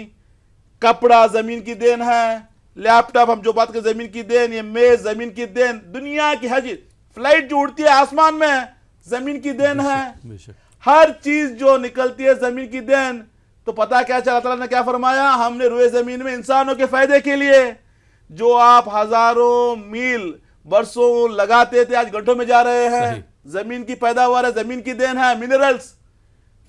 कपड़ा जमीन की देन है, लैपटॉप हम जो बात कर जमीन की देन, ये मेज जमीन की देन, दुनिया की हर चीज, फ्लाइट जो उड़ती है आसमान में जमीन की देन है, हर चीज जो निकलती है जमीन की देन। तो पता क्या चला, अल्लाह ताला ने क्या फरमाया, हमने रुए जमीन में इंसानों के फायदे के लिए, जो आप हजारों मील बरसों लगाते थे आज घंटों में जा रहे हैं, जमीन की पैदावार है, जमीन की देन है, मिनरल्स,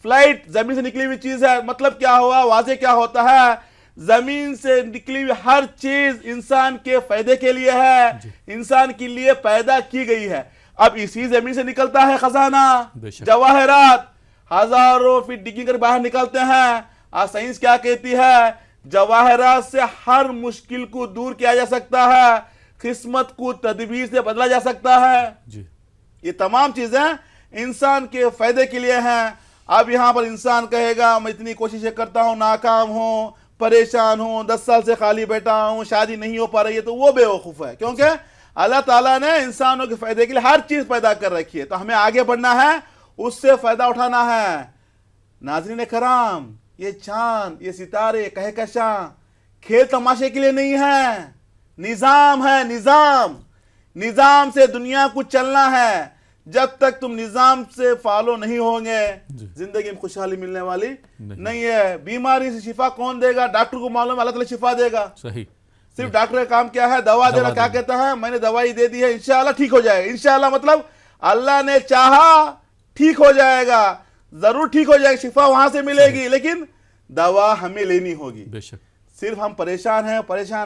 फ्लाइट जमीन से निकली हुई चीज है। मतलब क्या हुआ, वाजे क्या होता है, जमीन से निकली हुई हर चीज इंसान के फायदे के लिए है, इंसान के लिए पैदा की गई है। अब इसी जमीन से निकलता है खजाना, जवाहरात, हजारों फीट डिग्गी कर बाहर निकलते हैं। आज साइंस क्या कहती है, जवाहरात से हर मुश्किल को दूर किया जा सकता है, किस्मत को तदबीर से बदला जा सकता है। ये तमाम चीजें इंसान के फायदे के लिए हैं। अब यहां पर इंसान कहेगा मैं इतनी कोशिशें करता हूं, नाकाम हूं, परेशान हूं, 10 साल से खाली बैठा हूं, शादी नहीं हो पा रही है, तो वो बेवकूफ है। क्योंकि अल्लाह ताला ने इंसानों के फायदे के लिए हर चीज पैदा कर रखी है, तो हमें आगे बढ़ना है, उससे फायदा उठाना है। नाज़रीन कराम, ये चांद, ये सितारे, कहकशां खेल तमाशे के लिए नहीं है, निजाम है, निजाम। निजाम से दुनिया को चलना है। जब तक तुम निजाम से फॉलो नहीं होंगे, जिंदगी में खुशहाली मिलने वाली नहीं है। बीमारी से शिफा कौन देगा, डॉक्टर को मालूम है, अल्लाह ताला शिफा देगा। सही, सिर्फ डॉक्टर का काम क्या है, दवा देना। क्या कहता है, मैंने दवाई दे दी है, इंशाल्लाह ठीक हो जाएगा। इंशाल्लाह मतलब अल्लाह ने चाहा ठीक हो जाएगा, जरूर ठीक हो जाएगा, शिफा वहां से मिलेगी, लेकिन दवा हमें लेनी होगी। बेशक। सिर्फ हम परेशान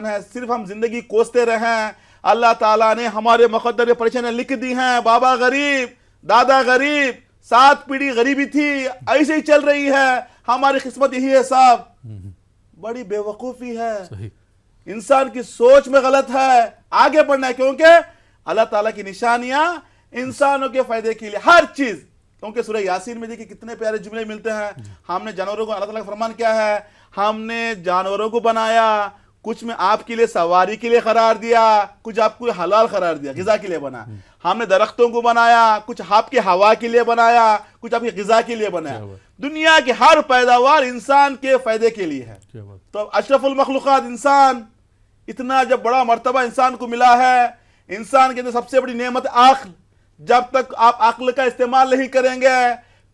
हैं, सिर्फ हम जिंदगी कोसते रहें। अल्लाह ताला ने हमारे मुकद्दर में परेशानियां लिख दी हैं। बाबा गरीब, दादा गरीब, 7 पीढ़ी गरीबी थी, ऐसे ही चल रही है, हमारी किस्मत यही है साहब। बड़ी बेवकूफी है, इंसान की सोच में गलत है। आगे बढ़ना है, क्योंकि अल्लाह ताला की निशानियां इंसानों के फायदे के लिए हर चीज। क्योंकि सूरह यासीन में देखिए कितने प्यारे जुमले मिलते हैं। हमने जानवरों को, अल्लाह ताला का फरमान क्या है, हमने जानवरों को बनाया, कुछ में आपके लिए सवारी के लिए करार दिया, कुछ आपको हलाल करार दिया, गिजा के लिए बना। हमने दरख्तों को बनाया, कुछ आपके हवा के लिए बनाया, कुछ आपकी गिजा के लिए बनाया। दुनिया की हर पैदावार इंसान के फायदे के लिए है। तो अशरफुल मखलूकात इंसान, इतना जब बड़ा मर्तबा इंसान को मिला है, इंसान के अंदर सबसे बड़ी नेमत अक्ल। जब तक आप अक्ल का इस्तेमाल नहीं करेंगे,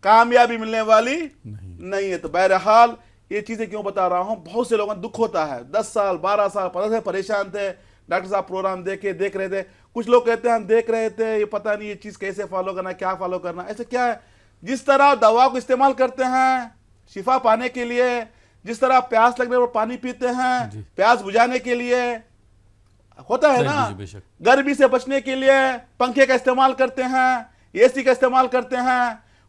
कामयाबी मिलने वाली नहीं है। तो बहरहाल ये चीजें क्यों बता रहा हूं, बहुत से लोगों को दुख होता है, 10 साल 12 साल 15 साल परेशान थे, डॉक्टर साहब प्रोग्राम देख रहे थे। कुछ लोग कहते हैं हम देख रहे थे, ये पता नहीं ये चीज कैसे फॉलो करना, क्या फॉलो करना। ऐसे क्या है, जिस तरह दवा को इस्तेमाल करते हैं शिफा पाने के लिए, जिस तरह प्यास लगने पर पानी पीते हैं प्यास बुझाने के लिए, होता है ना, गर्मी से बचने के लिए पंखे का इस्तेमाल करते हैं, एसी का इस्तेमाल करते हैं,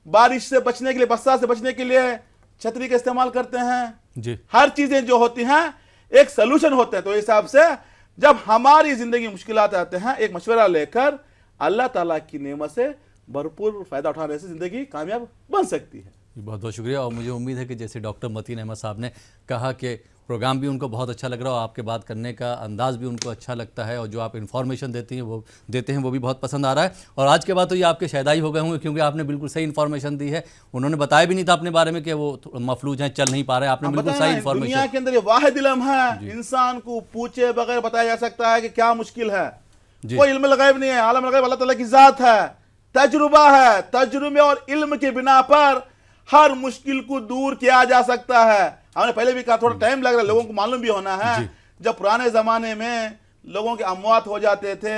बारिश से बचने के लिए, बरसात से बचने के लिए छतरी का इस्तेमाल करते हैं जी। हर चीजें जो होती हैं एक सलूशन होते हैं। तो इस हिसाब से जब हमारी जिंदगी में मुश्किलात आते हैं, एक मशवरा लेकर अल्लाह ताला की नेमत से भरपूर फायदा उठाने से जिंदगी कामयाब बन सकती है। बहुत बहुत शुक्रिया। और मुझे उम्मीद है कि जैसे डॉक्टर मतीन अहमद साहब ने कहा कि प्रोग्राम भी उनको बहुत अच्छा लग रहा है और आपके बात करने का अंदाज़ भी उनको अच्छा लगता है, और जो आप इन्फॉर्मेशन देते हैं वो भी बहुत पसंद आ रहा है। और आज के बाद तो ये आपके शहदाई हो गए होंगे, क्योंकि आपने बिल्कुल सही इन्फॉर्मेशन दी है। उन्होंने बताया भी नहीं था अपने बारे में कि वो मफलूज हैं, चल नहीं पा रहे हैं, आपने बिल्कुल सही इन्फॉर्मेशन। दुनिया के अंदर ये वाहिद इल्म है, इंसान को पूछे बगैर बताया जा सकता है कि क्या मुश्किल है। कोई इल्म गैब नहीं है, आलम गैब अल्लाह ताला की जात है, तजुर्बा है। तजुर्बे और इल्म के बिना पर हर मुश्किल को दूर किया जा सकता है। हमने पहले भी कहा, थोड़ा टाइम लग रहा है, लोगों को मालूम भी होना है। जब पुराने जमाने में लोगों के अमवात हो जाते थे,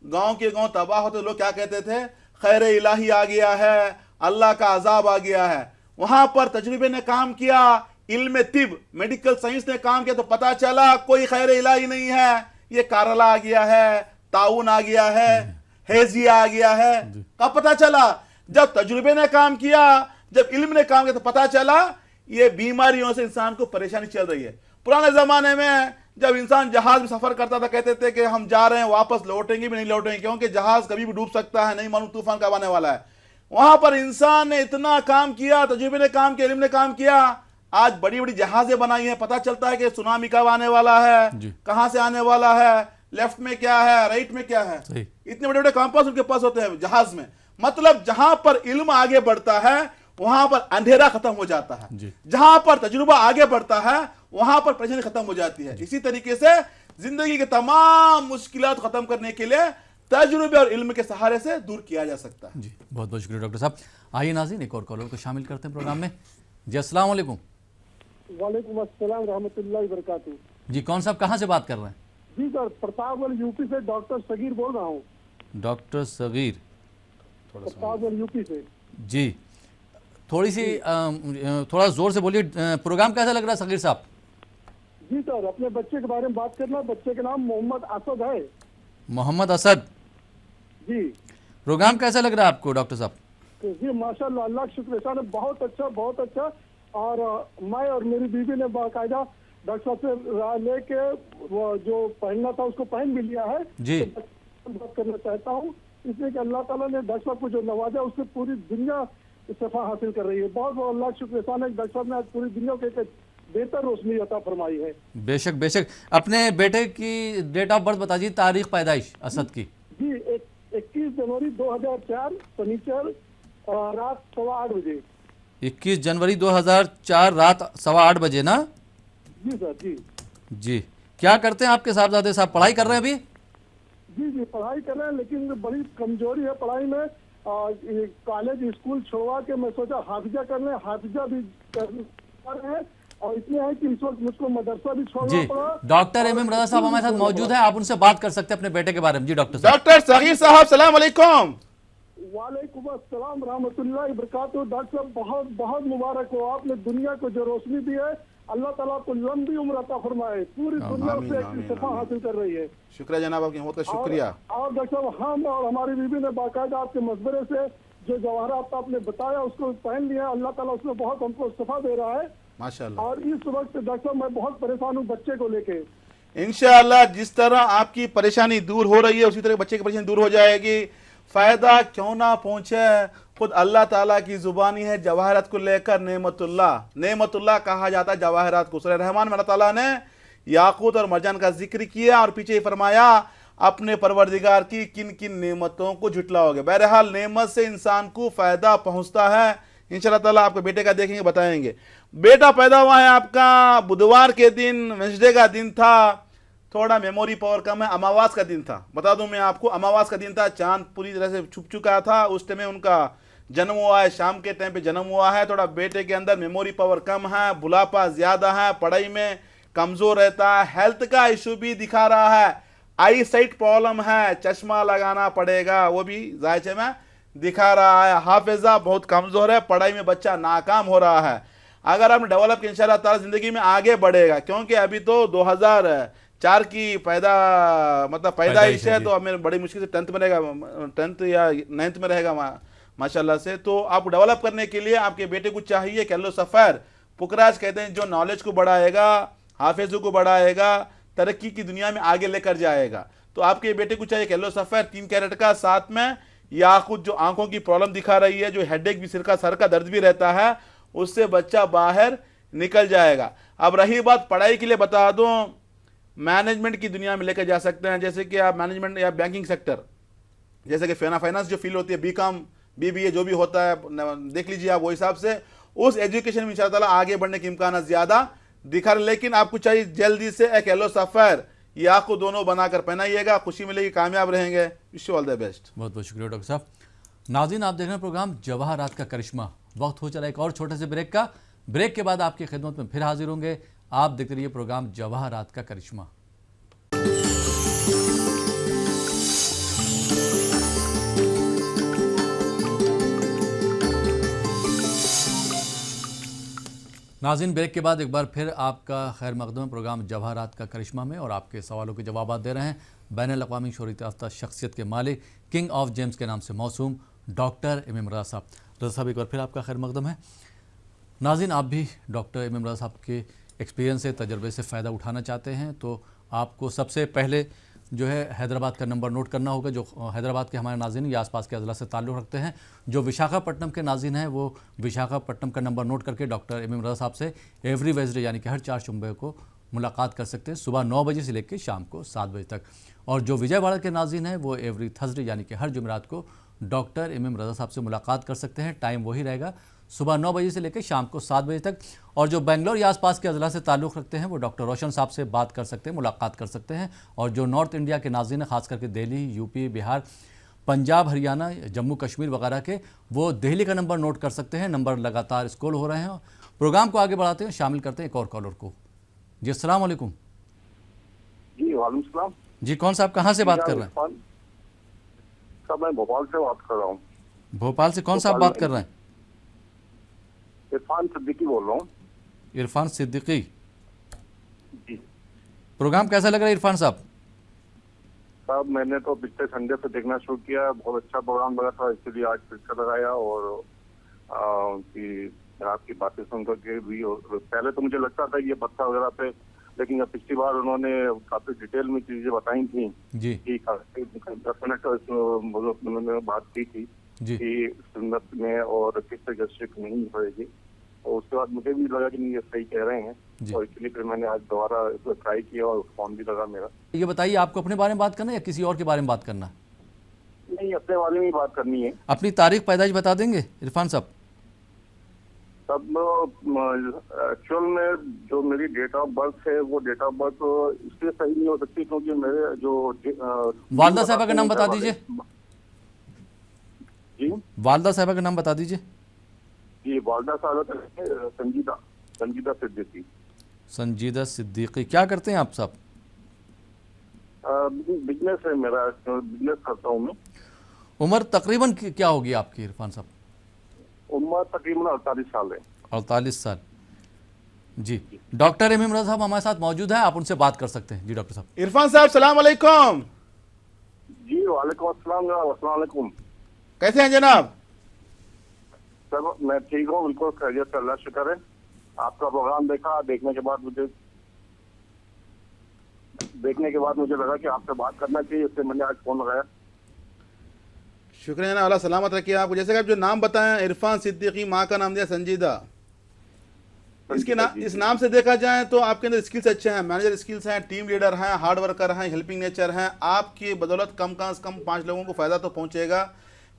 गांव के गांव तबाह होते, लोग क्या कहते थे, खैर इलाही आ गया है, अल्लाह का अजाब आ गया है। वहां पर तजुर्बे ने काम किया, इल्म तिब मेडिकल साइंस ने काम किया, तो पता चला कोई खैर इलाही नहीं है, ये कारला आ गया है, ताउन आ गया है, हेजिया आ गया है। कब पता चला? जब तजुर्बे ने काम किया, जब इल्म ने काम किया, तो पता चला ये बीमारियों से इंसान को परेशानी चल रही है। पुराने जमाने में जब इंसान जहाज में सफर करता था, कहते थे कि हम जा रहे हैं, वापस लौटेंगे भी नहीं लौटेंगे, क्योंकि जहाज कभी भी डूब सकता है, नहीं मालूम तूफान कब आने वाला है। वहां पर इंसान ने इतना काम किया, तजुर्बे ने काम किया, इल्म ने काम किया, आज बड़ी बड़ी जहाजें बनाई हैं, पता चलता है कि सुनामी कब आने वाला है, कहां से आने वाला है, लेफ्ट में क्या है, राइट में क्या है। सही। इतने बड़े बड़े कंपास उनके पास होते हैं जहाज में। मतलब जहां पर इल्म आगे बढ़ता है वहां पर अंधेरा खत्म हो जाता है, जहां पर तजुर्बा आगे बढ़ता है वहां पर परेशानी खत्म हो जाती है। इसी तरीके से जिंदगी के तमाम मुश्किलात खत्म करने के लिए तजुर्बे और इल्म के सहारे से दूर किया जा सकता है। जी बहुत बहुत शुक्रिया डॉक्टर साहब। आइए नाज़रीन एक और कॉलर को शामिल करते हैं प्रोग्राम में। जी अस्सलाम वालेकुम। वालेकुम अस्सलाम रहमतुल्लाहि वबरकातुहू। जी कौन साहब कहाँ से बात कर रहे हैं? जी सर, प्रतापगढ़ यूपी से डॉक्टर सगीर बोल रहा हूँ। डॉक्टर सगीर, प्रतापगढ़ यूपी से। जी थोड़ी सी थोड़ा जोर से बोलिए। प्रोग्राम कैसा लग रहा है सगीर साहब? जी सर, अपने बच्चे के बारे में बात करना। बच्चे का नाम मोहम्मद असद है। मोहम्मद असद। जी प्रोग्राम कैसा लग रहा है आपको डॉक्टर साहब? तो जी माशाल्लाह, अल्लाह का शुक्र है, बहुत अच्छा बहुत अच्छा। और मैं और मेरी बीवी ने बाकायदा डॉक्टर साहब से राय लेके वो जो पहनना था उसको पहन भी लिया है। जी तो बात करना चाहता हूँ इसलिए कि अल्लाह ताला ने डॉक्टर साहब को जो नवाजा उससे पूरी दुनिया शफा हासिल कर रही है। बहुत बहुत अल्लाह का शुक्र है, डॉक्टर साहब ने आज पूरी दुनिया को एक बेहतर रोशनी अता फरमाई है। बेशक बेशक। अपने बेटे की डेट ऑफ बर्थ बता दीजिए, तारीख पैदाइश असद की। जी 21 जनवरी 2004 शनिचर रात 8:15 बजे। 21 जनवरी 2004 रात 8:15 बजे ना? जी सर। जी जी क्या करते हैं आपके साहबजादे साहब? पढ़ाई कर रहे हैं अभी? जी जी पढ़ाई कर रहे हैं, लेकिन बड़ी कमजोरी है पढ़ाई में। कॉलेज स्कूल छोड़वा के मैं सोचा हाफिजा कर लें, हाफिजा भी कर रहे हैं। और इसमें है कि इस वक्त मुझको मदरसा भी छोड़ना जी पड़ा। डॉक्टर एम रजा साहब हमारे साथ मौजूद है, आप उनसे बात कर सकते हैं अपने बेटे के बारे में। जी डॉक्टर साहब। डॉक्टर सगीर साहब सलाम अलैकुम। वालेकुम अस्सलाम रहमतुल्लाहि वबरकातुहू। डॉक्टर साहब बहुत बहुत मुबारक हो, आपने दुनिया को जो रोशनी दी है अल्लाह ताला को लंबी उम्र अता फरमाए। पूरी दुनिया से एक शफा हासिल कर रही है। शुक्रिया जनाब, आपकी बहुत शुक्रिया। और डॉक्टर साहब हम और हमारी बीवी ने बाकायदा आपके मशवरे से जो जवाहरात आपने बताया उसको पहन लिया। अल्लाह ताला उसमें बहुत हमको शफा दे रहा है माशाल्लाह। और इस वक्त डॉक्टर साहब मैं बहुत परेशान हूँ बच्चे को लेके। इंशाअल्लाह जिस तरह आपकी परेशानी दूर हो रही है उसी तरह बच्चे की परेशानी दूर हो जाएगी। फायदा क्यों ना पहुंचे, खुद अल्लाह ताला की जुबानी है जवाहरात को लेकर नेमतुल्लाह कहा जाता है जवाहरात को। सूरह रहमान में अल्लाह ताला ने याकूत और मरजान का जिक्र किया और पीछे फरमाया अपने परवरदिगार की किन किन नेमतों को झुटलाओगे। बहरहाल नेमत से इंसान को फायदा पहुंचता है। इंशाअल्लाह ताला आपके बेटे का देखेंगे, बताएंगे। बेटा पैदा हुआ है आपका बुधवार के दिन, वेंसडे का दिन था, थोड़ा मेमोरी पावर कम है, अमावास का दिन था। बता दूं मैं आपको, अमावास का दिन था, चांद पूरी तरह से छुप चुका था। उस टाइम उनका जन्म हुआ है, शाम के टाइम पे जन्म हुआ है। थोड़ा बेटे के अंदर मेमोरी पावर कम है, बुढ़ापा ज्यादा है, पढ़ाई में कमजोर रहता है, हेल्थ का इशू भी दिखा रहा है, आई साइट प्रॉब्लम है, चश्मा लगाना पड़ेगा, वो भी जायचे में दिखा रहा है। हाफिजा बहुत कमजोर है, पढ़ाई में बच्चा नाकाम हो रहा है। अगर आपने डेवलप किया इंशाअल्लाह ताला जिंदगी में आगे बढ़ेगा, क्योंकि अभी तो 2004 की पैदाइश है, तो हमें बड़ी मुश्किल से 10th में रहेगा, 10th या 9th में रहेगा माशाल्लाह से। तो आप डेवलप करने के लिए आपके बेटे को चाहिए कैलो सफर पुकराज कहते हैं, जो नॉलेज को बढ़ाएगा, हाफिजों को बढ़ाएगा, तरक्की की दुनिया में आगे लेकर जाएगा। तो आपके बेटे को चाहिए कैलो सफर 3 कैरेट का, साथ में याकूत जो आंखों की प्रॉब्लम दिखा रही है, जो हेडेक भी, सर का दर्द भी रहता है, उससे बच्चा बाहर निकल जाएगा। अब रही बात पढ़ाई के लिए, बता दूं मैनेजमेंट की दुनिया में लेकर जा सकते हैं। जैसे कि आप मैनेजमेंट या बैंकिंग सेक्टर, जैसे कि फाइनेंस जो फील्ड होती है, बीकॉम बीबीए जो भी होता है, देख लीजिए आप, वो हिसाब से उस एजुकेशन में इंशाअल्लाह आगे बढ़ने के इम्कान ज्यादा दिखा रहे। लेकिन आपको चाहिए जल्दी से एक येलो सफर या आपको दोनों बनाकर पहनाइएगा, खुशी मिलेगी, कामयाब रहेंगे। Wish you all the best. बहुत बहुत शुक्रिया डॉक्टर साहब। नाज़रीन आप देख रहे हैं प्रोग्राम जवाहरात का करिश्मा। वक्त हो चला एक और छोटे से ब्रेक का। ब्रेक के बाद आपकी खिदमत में फिर हाजिर होंगे। आप देखते रहिए प्रोग्राम जवाहरात का करिश्मा। नाज़रीन ब्रेक के बाद एक बार फिर आपका खैर मकदम प्रोग्राम जवाहरात का करिश्मा में, और आपके सवालों के जवाब दे रहे हैं बैनुल-अक़वामी शोहरत याफ्ता शख्सियत के मालिक, किंग ऑफ जेम्स के नाम से मौसूम डॉक्टर एम रज़ा साहब। रज़ा साहब एक बार फिर आपका खैर मकदम है। नाज़रीन आप भी डॉक्टर एम रज़ा साहब के एक्सपीरियंस से, तजर्बे से फ़ायदा उठाना चाहते हैं तो आपको सबसे पहले जो है हैदराबाद का नंबर नोट करना होगा। जो हैदराबाद के हमारे नाज़रीन या आसपास के अजला से ताल्लुक़ रखते हैं, जो विशाखापट्टनम के नाज़रीन हैं वो विशाखापट्टनम का नंबर नोट करके डॉक्टर एम एम रज़ा साहब से एवरी वेडनेसडे यानी कि हर 4 जुम्मे को मुलाकात कर सकते हैं, सुबह 9 बजे से लेकर शाम को 7 बजे तक। और जो विजयवाड़ा के नाज़रीन हैं वो एवरी थर्सडे यानी कि हर जुमेरात को डॉक्टर एम एम रज़ा साहब से मुलाकात कर सकते हैं। टाइम वही रहेगा, सुबह 9 बजे से लेकर शाम को 7 बजे तक। और जो बेंगलोर या आसपास के अजला से ताल्लुक़ रखते हैं वो डॉक्टर रोशन साहब से बात कर सकते हैं, मुलाकात कर सकते हैं। और जो नॉर्थ इंडिया के नाज़रीन हैं, खास करके दिल्ली, यूपी, बिहार, पंजाब, हरियाणा, जम्मू कश्मीर वगैरह के, वो दिल्ली का नंबर नोट कर सकते हैं। नंबर लगातार स्क्रॉल हो रहे हैं। प्रोग्राम को आगे बढ़ाते हैं, शामिल करते हैं एक और कॉलर को। जी अस्सलाम वालेकुम। जी वालेकुम सलाम। जी कौन साहब कहाँ से बात कर रहे हैं? साहब मैं भोपाल से बात कर रहा हूँ। भोपाल से कौन साहब बात कर रहे हैं? इरफान सिद्दीकी बोल रहा हूँ। इरफान सिद्दीकी जी। प्रोग्राम कैसा लग रहा है इरफान साहब? साहब मैंने तो पिछले संडे से देखना शुरू किया, बहुत अच्छा प्रोग्राम लगा था, इसलिए आज फिर से लगाया। और कि आपकी बातें सुनकर के भी, और पहले तो मुझे लगता था ये पत्ता वगैरह पे, लेकिन पिछली बार उन्होंने काफी डिटेल में चीजें बताई थी जी कि 10 मिनट उन्होंने बात की थी जी कि सुन्नत में और किस तरह शिरक नहीं होगी। और उसके बाद मुझे भी लगा कि नहीं ये सही कह रहे हैं, और इसलिए फिर मैंने आज दोबारा इसको ट्राई किया और फोन भी लगा मेरा। ये बताइए, आपको अपने बारे में बात करना है या किसी और के बारे में बात करना है? नहीं, अपने बारे में ही बात करनी है। अपनी तारीख पैदाइश बता देंगे इरफान साहब? तब एक्चुअल में जो मेरी डेट ऑफ बर्थ है वो डेट ऑफ बर्थ इसलिए सही नहीं हो सकती क्योंकि मेरे जो वालदा साहबा का नाम बता दीजिए। जी वालदा साहबा का नाम बता दीजिए। जी वालदा साहब संजीदा सिद्दीकी। संजीदा सिद्दीकी क्या करते हैं आप साहब? बिजनेस है मेरा, बिजनेस करता हूँ मैं। उम्र तकरीबन क्या होगी आपकी इरफान साहब? उम्र तकरीबन 48 साल है। 48 साल। जी डॉक्टर एम एम रज़ा साहब हमारे साथ मौजूद हैं, आप उनसे बात कर सकते हैं। जी डॉक्टर साहब। इरफान साहब सलाम अलैकुम। जी वालेकुम अस्सलाम अस्सलाम वालेकुम। कैसे हैं जनाब? सर मैं ठीक हूँ, बिल्कुल खैरियत से, अल्लाह शुक्र है। आपका प्रोग्राम देखा, देखने के बाद मुझे लगा कि आपसे बात करना चाहिए, इसलिए मैंने आज फोन लगाया। शुक्रिया ना, अल्लाह सलामत रखिए आपको। जैसे कि आप जो नाम बताएं इरफान सिद्दीकी, माँ का नाम दिया संजीदा, इस नाम से देखा जाए तो आपके अंदर स्किल्स अच्छे हैं, मैनेजर स्किल्स हैं, टीम लीडर हैं, हार्ड वर्कर हैं, हेल्पिंग नेचर हैं। आपकी बदौलत कम से कम 5 लोगों को फ़ायदा तो पहुंचेगा।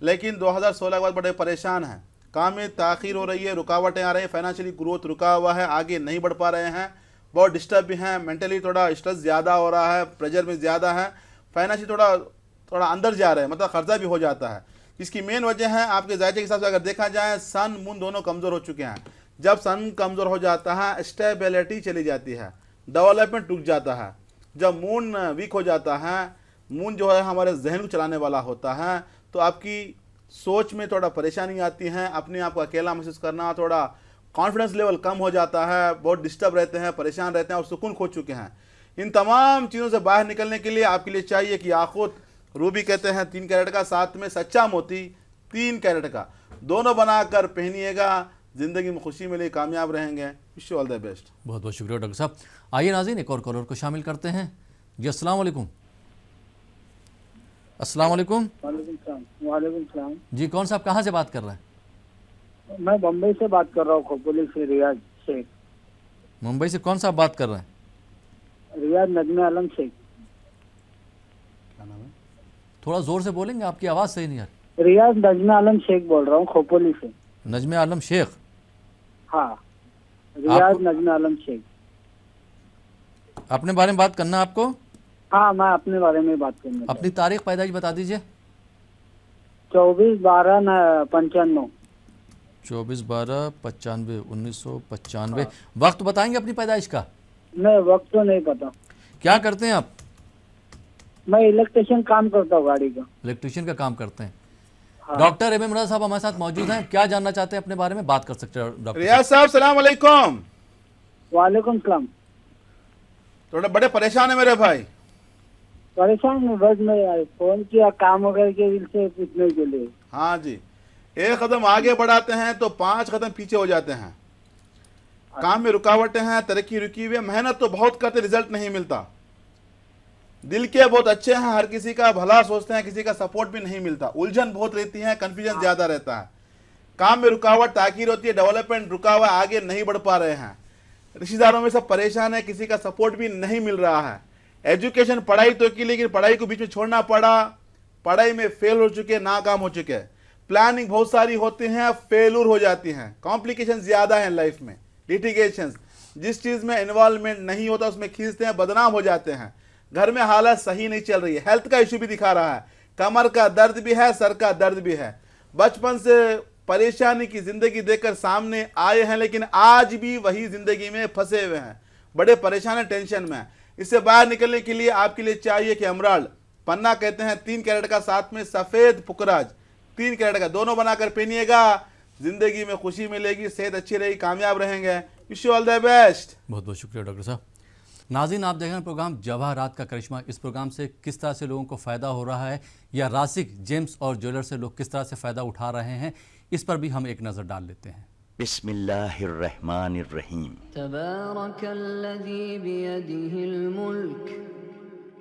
लेकिन 2016 के बाद बड़े परेशान हैं, काम में ताख़ीर हो रही है, रुकावटें आ रही हैं, फाइनेंशियली ग्रोथ रुका हुआ है, आगे नहीं बढ़ पा रहे हैं, बहुत डिस्टर्ब भी हैं, मेंटली थोड़ा स्ट्रेस ज़्यादा हो रहा है, प्रेशर में ज़्यादा है, फाइनेंशियली थोड़ा अंदर जा रहे हैं, मतलब खर्चा भी हो जाता है। इसकी मेन वजह है आपके जायचे के हिसाब से अगर देखा जाए, सन मून दोनों कमज़ोर हो चुके हैं। जब सन कमज़ोर हो जाता है स्टेबिलिटी चली जाती है, डेवलपमेंट रुक जाता है। जब मून वीक हो जाता है, मून जो है हमारे जहन को चलाने वाला होता है, तो आपकी सोच में थोड़ा परेशानी आती है, अपने आप को अकेला महसूस करना, थोड़ा कॉन्फिडेंस लेवल कम हो जाता है, बहुत डिस्टर्ब रहते हैं, परेशान रहते हैं और सुकून खो चुके हैं। इन तमाम चीज़ों से बाहर निकलने के लिए आपके लिए चाहिए कि याकूत, रूबी कहते हैं 3 कैरेट का, साथ में सच्चा मोती 3 कैरेट का, दोनों बनाकर पहनिएगा, ज़िंदगी में खुशी मिले, कामयाब रहेंगे। Wish you all the best. बहुत बहुत शुक्रिया डॉक्टर साहब। आइए नाज़रीन एक और कॉलर को शामिल करते हैं। जी अस्सलाम वालेकुम। अस्सलाम वालेकुम। वालेकुम सलाम। जी कौन साहब कहाँ से बात कर रहे हैं? मैं बम्बई से बात कर रहा हूँ, खोपोली से, रियाज शेख। मुंबई से कौन साहब बात कर रहे हैं? रियाज नजमे आलम शेख। थोड़ा जोर से बोलेंगे, आपकी आवाज़ सही नहीं आ रही। रियाज नजमे आलम शेख बोल रहा हूँ, खोपोली से। नजमे आलम शेख? हाँ, रियाज नजमे आलम शेख। अपने बारे में बात करना आपको? हाँ, मैं अपने बारे में बात करना। अपनी तारीख पैदाइश बता दीजिए। 24/12/95। 24/12/95, 1995। वक्त बताएंगे अपनी पैदाइश का? नहीं, वक्त तो नहीं पता। क्या करते हैं आप? मैं इलेक्ट्रिशियन काम करता हूँ, गाड़ी का। इलेक्ट्रिशियन का काम करते हैं। हाँ। डॉक्टर एम एम रज़ा साहब हमारे साथ मौजूद हैं, क्या जानना चाहते हैं अपने बारे में, बात कर सकते हैं डॉक्टर रियाज साहब सलाम अलैकुम। वालेकुम सलाम। थोड़े बड़े परेशान है मेरे भाई। परेशान हूँ, बस मैं फोन किया काम वगैरह के से पूछने के लिए। हाँ जी, एक कदम आगे बढ़ाते हैं तो 5 कदम पीछे हो जाते हैं। काम में रुकावटें हैं, तरक्की रुकी हुई है, मेहनत तो बहुत करते, रिजल्ट नहीं मिलता। दिल के बहुत अच्छे हैं, हर किसी का भला सोचते हैं, किसी का सपोर्ट भी नहीं मिलता, उलझन बहुत रहती है, कंफ्यूजन ज्यादा रहता है, काम में रुकावट ताकीर होती है, डेवलपमेंट रुका हुआ, आगे नहीं बढ़ पा रहे हैं, रिश्तेदारों में सब परेशान है, किसी का सपोर्ट भी नहीं मिल रहा है। एजुकेशन पढ़ाई तो की, लेकिन पढ़ाई को बीच में छोड़ना पड़ा, पढ़ाई में फेल हो चुके, नाकाम हो चुके, प्लानिंग बहुत सारी होती हैं, फेलूर हो जाती हैं, कॉम्प्लिकेशन ज्यादा है लाइफ में, लिटिगेशन, जिस चीज में इन्वॉल्वमेंट नहीं होता उसमें खींचते हैं, बदनाम हो जाते हैं, घर में हालत सही नहीं चल रही है, हेल्थ का इश्यू भी दिखा रहा है, कमर का दर्द भी है, सर का दर्द भी है, बचपन से परेशानी की जिंदगी देखकर सामने आए हैं, लेकिन आज भी वही जिंदगी में फंसे हुए हैं, बड़े परेशान हैं, टेंशन में हैं। इससे बाहर निकलने के लिए आपके लिए चाहिए कि एमराल्ड पन्ना कहते हैं 3 कैरेट का, साथ में सफेद पुकराज 3 कैरेट का, दोनों बनाकर पहनिएगा, जिंदगी में खुशी मिलेगी, सेहत अच्छी रहेगी, कामयाब रहेंगे। Wish you all the best. बहुत बहुत शुक्रिया डॉक्टर साहब। नाज़रीन, आप देख रहे हैं प्रोग्राम जवाहरात का करिश्मा। इस प्रोग्राम से किस तरह से लोगों को फ़ायदा हो रहा है या रासिक जेम्स और ज्वेलर से लोग किस तरह से फ़ायदा उठा रहे हैं, इस पर भी हम एक नज़र डाल लेते हैं। बिस्मिल्लाहिर्रहमानिर्रहीम। तबारकल्लज़ी बियदिहिल मुल्क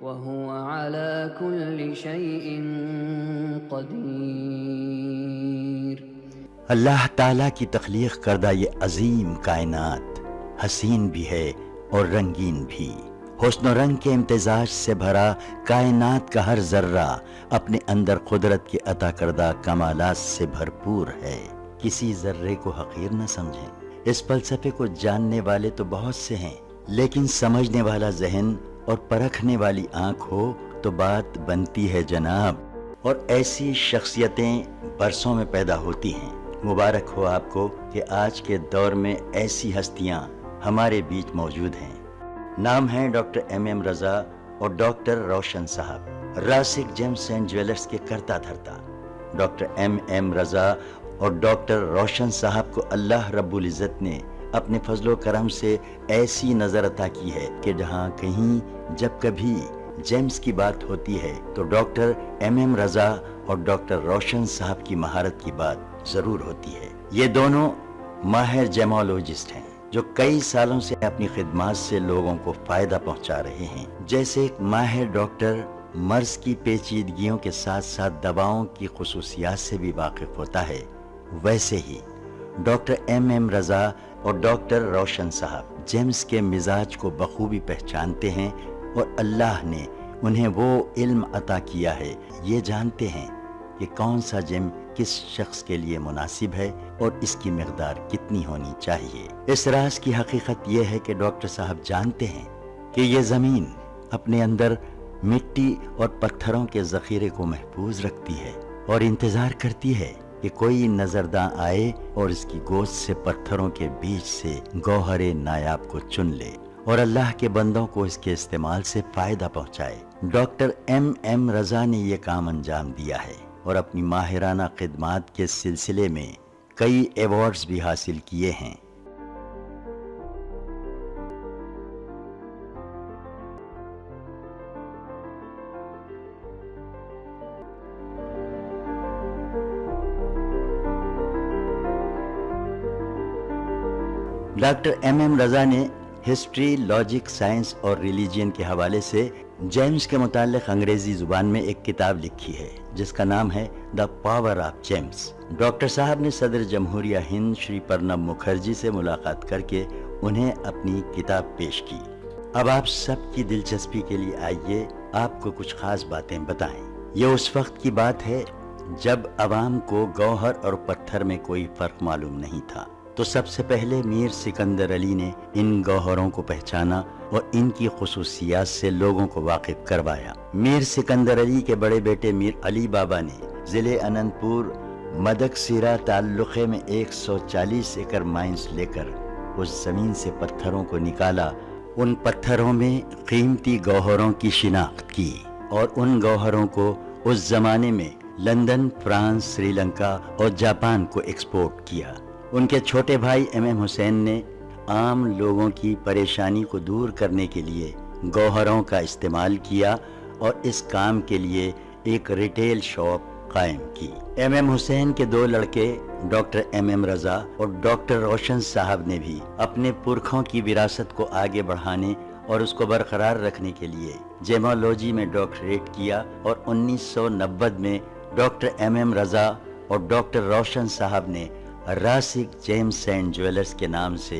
व हुवा अला कुल्लि शैइन क़दीर। अल्लाह ताला की तख्लीक करदा ये अजीम कायनात हसीन भी है और रंगीन भी। हुस्न और रंग के इम्तिजाज से भरा कायनात का हर जर्रा अपने अंदर कुदरत के अता करदा कमालात से भरपूर है। किसी जर्रे को हकीर न समझें। इस फलसफे को जानने वाले तो बहुत से हैं, लेकिन समझने वाला जहन और परखने वाली आंख हो तो बात बनती है जनाब। और ऐसी शख्सियतें बरसों में पैदा होती हैं। मुबारक हो आपको कि आज के दौर में ऐसी हस्तियां हमारे बीच मौजूद हैं। नाम है डॉक्टर MM रजा और डॉक्टर रोशन साहब, रासिक जेम्स एंड ज्वेलर्स के करता धरता। डॉक्टर MM रजा और डॉक्टर रोशन साहब को अल्लाह रब्बुल इज़्ज़त ने अपने फजलो करम से ऐसी नजर अता की है कि जहाँ कहीं जब कभी जेम्स की बात होती है तो डॉक्टर MM रजा और डॉक्टर रोशन साहब की महारत की बात जरूर होती है। ये दोनों माहिर जेमोलॉजिस्ट हैं जो कई सालों से अपनी खिदमात से लोगों को फायदा पहुंचा रहे हैं। जैसे एक माहिर डॉक्टर मर्ज की पेचीदगियों के साथ साथ दवाओं की खुसूसियात से भी वाकिफ होता है, वैसे ही डॉक्टर MM रजा और डॉक्टर रोशन साहब जेम्स के मिजाज को बखूबी पहचानते हैं और अल्लाह ने उन्हें वो इल्म अता किया है, ये जानते हैं कि कौन सा जेम किस शख्स के लिए मुनासिब है और इसकी मिकदार कितनी होनी चाहिए। इस राज की हकीकत यह है कि डॉक्टर साहब जानते हैं कि ये ज़मीन अपने अंदर मिट्टी और पत्थरों के ज़ख़ीरे को महफूज रखती है और इंतज़ार करती है कि कोई नजरदां आए और इसकी गोश्त से पत्थरों के बीच से गौहरे नायाब को चुन ले और अल्लाह के बंदों को इसके इस्तेमाल से फायदा पहुंचाए। डॉक्टर MM रजा ने ये काम अंजाम दिया है और अपनी माहिराना खिदमात के सिलसिले में कई अवार्ड्स भी हासिल किए हैं। डॉक्टर MM रजा ने हिस्ट्री, लॉजिक, साइंस और रिलीजन के हवाले से जेम्स के मुताल्लिक अंग्रेजी जुबान में एक किताब लिखी है जिसका नाम है the power of James. Doctor साहब ने सदर जमहूरिया हिंद श्री प्रणब मुखर्जी से मुलाकात करके उन्हें अपनी किताब पेश की। अब आप सबकी दिलचस्पी के लिए आइए आपको कुछ खास बातें बताएं। ये उस वक्त की बात है जब अवाम को गौहर और पत्थर में कोई फर्क मालूम नहीं था, तो सबसे पहले मीर सिकंदर अली ने इन गौहरों को पहचाना और इनकी खुसूसियात से लोगों को वाकिफ करवाया। मीर सिकंदर अली के बड़े बेटे मीर अली बाबा ने जिले अनंतपुर मदकसीरा ताल्लुक़े में 140 एकड़ माइंस लेकर उस जमीन से पत्थरों को निकाला। उन पत्थरों में कीमती गौहरों की शिनाख्त की और उन गौहरों को उस जमाने में लंदन, फ्रांस, श्रीलंका और जापान को एक्सपोर्ट किया। उनके छोटे भाई MM हुसैन ने आम लोगों की परेशानी को दूर करने के लिए गौहरों का इस्तेमाल किया और इस काम के लिए एक रिटेल शॉप कायम की। MM हुसैन के 2 लड़के डॉक्टर MM रजा और डॉक्टर रोशन साहब ने भी अपने पुरखों की विरासत को आगे बढ़ाने और उसको बरकरार रखने के लिए जेमोलॉजी में डॉक्टरेट किया और 1990 में डॉक्टर MM रजा और डॉक्टर रोशन साहब ने रासिक जेम्स एंड ज्वेलर्स के नाम से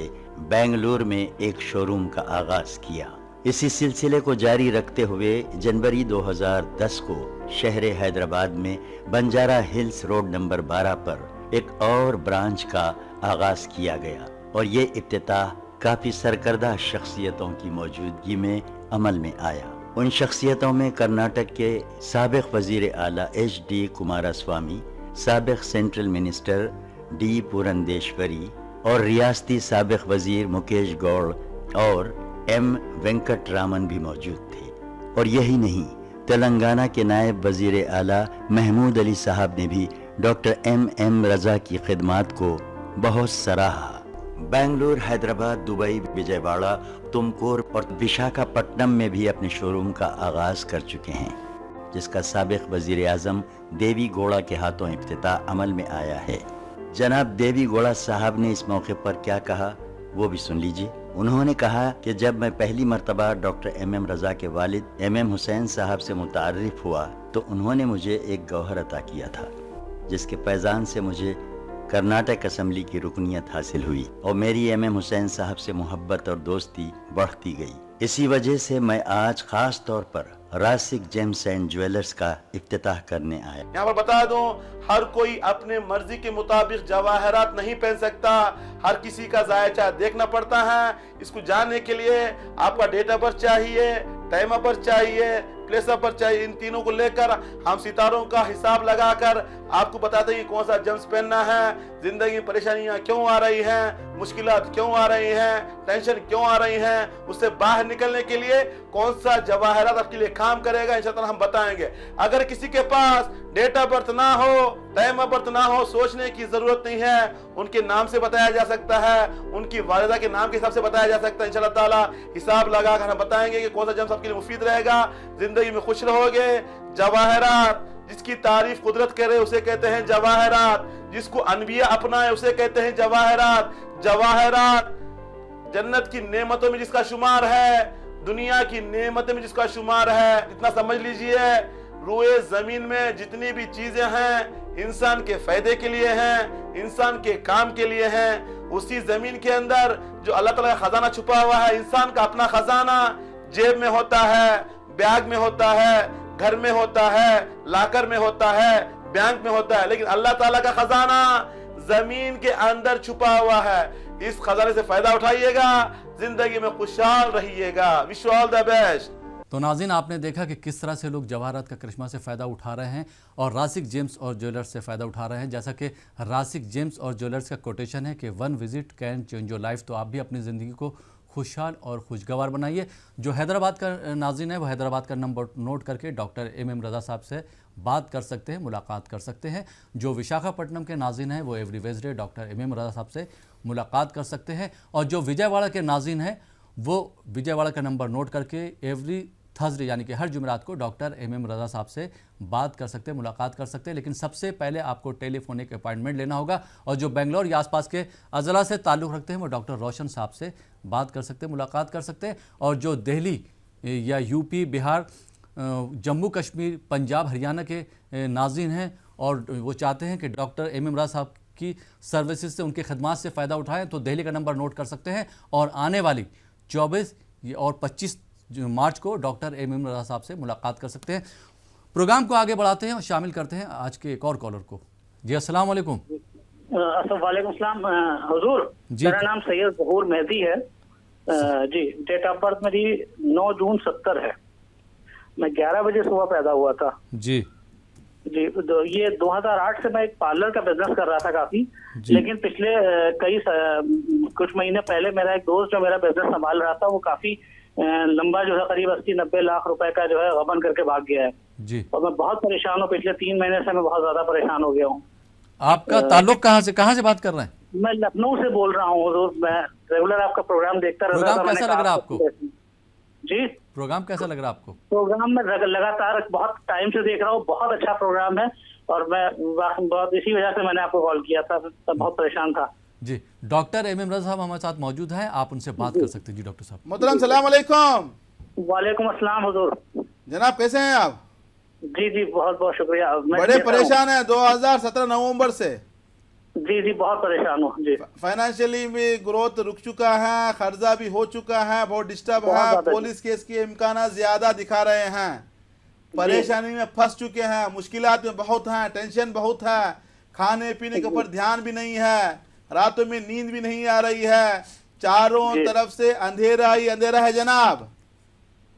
बेंगलुरु में एक शोरूम का आगाज किया। इसी सिलसिले को जारी रखते हुए जनवरी 2010 को शहर हैदराबाद में बंजारा हिल्स रोड नंबर 12 पर एक और ब्रांच का आगाज किया गया और ये इफ्तिताह काफी सरकर्दा शख्सियतों की मौजूदगी में अमल में आया। उन शख्सियतों में कर्नाटक के साबिक वजीर आला HD कुमारस्वामी, साबिक सेंट्रल मिनिस्टर D पुरंदेश्वरी और रियासती साबिक वजीर मुकेश गौड़ और M वेंकटरामन भी मौजूद थे। और यही नहीं, तेलंगाना के नायब वजीर आला महमूद अली साहब ने भी डॉक्टर MM रजा की खिदमात को बहुत सराहा। बेंगलुरु, हैदराबाद, दुबई, विजयवाड़ा, तुमकुर और विशाखापट्टनम में भी अपने शोरूम का आगाज कर चुके हैं, जिसका साबिक वजीर आजम देवी गौड़ा के हाथों इफ्तिताह अमल में आया है। जनाब देवी गौड़ा साहब ने इस मौके पर क्या कहा वो भी सुन लीजिए। उन्होंने कहा कि जब मैं पहली मर्तबा डॉक्टर MM रजा के वालिद MM हुसैन साहब से मुतारिफ हुआ तो उन्होंने मुझे एक गौहर अता किया था, जिसके पैजान से मुझे कर्नाटक असेंबली की रुकनियत हासिल हुई और मेरी MM हुसैन साहब से मोहब्बत और दोस्ती बढ़ती गई। इसी वजह से मैं आज खास तौर पर रासिक जेम्स एंड ज्वेलर्स का इफ्तिताह करने आया। यहाँ पर बता दूं, हर कोई अपने मर्जी के मुताबिक जवाहरात नहीं पहन सकता, हर किसी का जायचा देखना पड़ता है। इसको जानने के लिए आपका डेट ऑफ बर्थ चाहिए, टाइम ऑफ बर्थ चाहिए, प्लेस ऑफ बर्थ चाहिए। इन तीनों को लेकर हम सितारों का हिसाब लगाकर आपको बताते हैं कौन सा जेम्स पहनना है। जिंदगी में परेशानियां क्यों आ रही हैं, मुश्किलात क्यों आ रही हैं, टेंशन क्यों आ रही हैं, उससे बाहर निकलने के लिए कौन सा जवाहरात आपके लिए काम करेगा, इंशाअल्लाह हम बताएंगे। अगर किसी के पास डेट ऑफ बर्थ ना हो, टाइम ऑफ बर्थ ना हो, सोचने की जरूरत नहीं है, उनके नाम से बताया जा सकता है, उनकी वालिदा के नाम के हिसाब से बताया जा सकता है। इंशाअल्लाह ताला हिसाब लगाकर हम बताएंगे कि कौन सा जेम्स आपके लिए मुफीद रहेगा। जिंदगी में खुश रहोगे। जवाहरात जिसकी तारीफ कुदरत करे उसे कहते हैं जवाहरात, जिसको अनबिया अपनाए उसे कहते हैं जवाहरात। जवाहरात जन्नत की नेमतों में जिसका शुमार है, दुनिया की नेमतों में जिसका शुमार है। इतना समझ लीजिए, रूए जमीन में जितनी भी चीजें हैं इंसान के फायदे के लिए हैं, इंसान के काम के लिए हैं। उसी जमीन के अंदर जो अल्लाह ताला का खजाना छुपा हुआ है, इंसान का अपना खजाना जेब में होता है, बैग में होता है, घर में होता है, लाकर में होता है, बैंक में होता है, लेकिन अल्लाह ताला का खजाना जमीन के अंदर छुपा हुआ है। इस खजाने से फायदा उठाइएगा, जिंदगी में खुशहाल रहिएगा। Wish you all the best. तो नाज़रीन, आपने देखा कि किस तरह से लोग जवाहरात का करिश्मा से फ़ायदा उठा रहे हैं और रासिक जेम्स और ज्वेलर्स से फ़ायदा उठा रहे हैं। जैसा कि रासिक जेम्स और ज्वेलर्स का कोटेशन है कि 1 visit can change your life. तो आप भी अपनी ज़िंदगी को खुशहाल और खुशगवार बनाइए। जो हैदराबाद का नाज़रीन है वो हैदराबाद का नंबर नोट करके डॉक्टर MM रज़ा साहब से बात कर सकते हैं, मुलाकात कर सकते हैं। जो विशाखापट्टनम के नाज़रीन हैं वो एवरी वेडनेसडे डॉक्टर MM रज़ा साहब से मुलाकात कर सकते हैं। और जो विजयवाड़ा के नाज़रीन हैं वो विजयवाड़ा का नंबर नोट करके एवरी थर्सडे यानी कि हर जुमेरात को डॉक्टर MM रज़ा साहब से बात कर सकते हैं, मुलाकात कर सकते हैं। लेकिन सबसे पहले आपको टेलीफोनिक अपॉइंटमेंट लेना होगा। और जो बेंगलोर या आसपास के अज़ला से ताल्लुक़ रखते हैं वो डॉक्टर रोशन साहब से बात कर सकते हैं, मुलाकात कर सकते हैं। और जो दिल्ली या UP, बिहार, जम्मू कश्मीर, पंजाब, हरियाणा के नाज़रीन हैं और वो चाहते हैं कि डॉक्टर MM रज़ा साहब की सर्विसेज से, उनकी खदमात से फ़ायदा उठाएँ, तो दिल्ली का नंबर नोट कर सकते हैं। और आने वाली 24 और 25 मार्च को डॉक्टर MM रज़ा साहब से मुलाकात कर सकते हैं। प्रोग्राम को आगे बढ़ाते हैं और शामिल करते हैं आज के एक और कॉलर को। जी अस्सलाम वालेकुम। वालेकुम सलाम हुजूर, मेरा नाम सैयद ज़हूर मेहदी है। जी, डेट ऑफ बर्थ मेरी 9 जून 70 है। मैं 11 बजे सुबह पैदा हुआ था। जी जी, ये 2008 से मैं एक पार्लर का बिजनेस कर रहा था काफी, लेकिन पिछले कुछ महीने पहले मेरा एक दोस्त जो मेरा बिजनेस संभाल रहा था वो काफी लंबा जो है करीब 80-90 लाख रुपए का जो है गबन करके भाग गया है जी। और मैं बहुत परेशान हूँ। पिछले 3 महीने से मैं बहुत ज्यादा परेशान हो गया हूँ। आपका ताल्लुक कहाँ से बात कर रहे हैं? मैं लखनऊ से बोल रहा हूँ। मैं रेगुलर आपका प्रोग्राम देखता रहता था। प्रोग्राम कैसा लग रहा है आपको? जी, प्रोग्राम कैसा लग रहा है आपको? प्रोग्राम में लगातार बहुत टाइम से देख रहा हूँ, बहुत अच्छा प्रोग्राम है और मैं बहुत इसी वजह से मैंने आपको कॉल किया था। बहुत परेशान था। जी, डॉक्टर MM रज़ा साहब हमारे साथ मौजूद हैं, आप उनसे बात कर सकते हैं। जी डॉक्टर साहब। मोहतरम सलाम अलैकुम। वालेकुम अस्सलाम हुजूर। जनाब कैसे हैं आप? जी जी बहुत बहुत शुक्रिया। बड़े परेशान हैं 2017 नवंबर से। जी जी बहुत परेशान हूँ जी। फाइनेंशियली भी ग्रोथ रुक चुका है, कर्जा भी हो चुका है, बहुत डिस्टर्ब है, पुलिस केस के इम्कान ज्यादा दिखा रहे हैं, परेशानी में फंस चुके हैं, मुश्किलात में बहुत हैं, टेंशन बहुत है, खाने पीने के ऊपर ध्यान भी नहीं है, रातों में नींद भी नहीं आ रही है, चारों तरफ से अंधेरा ही अंधेरा है जनाब।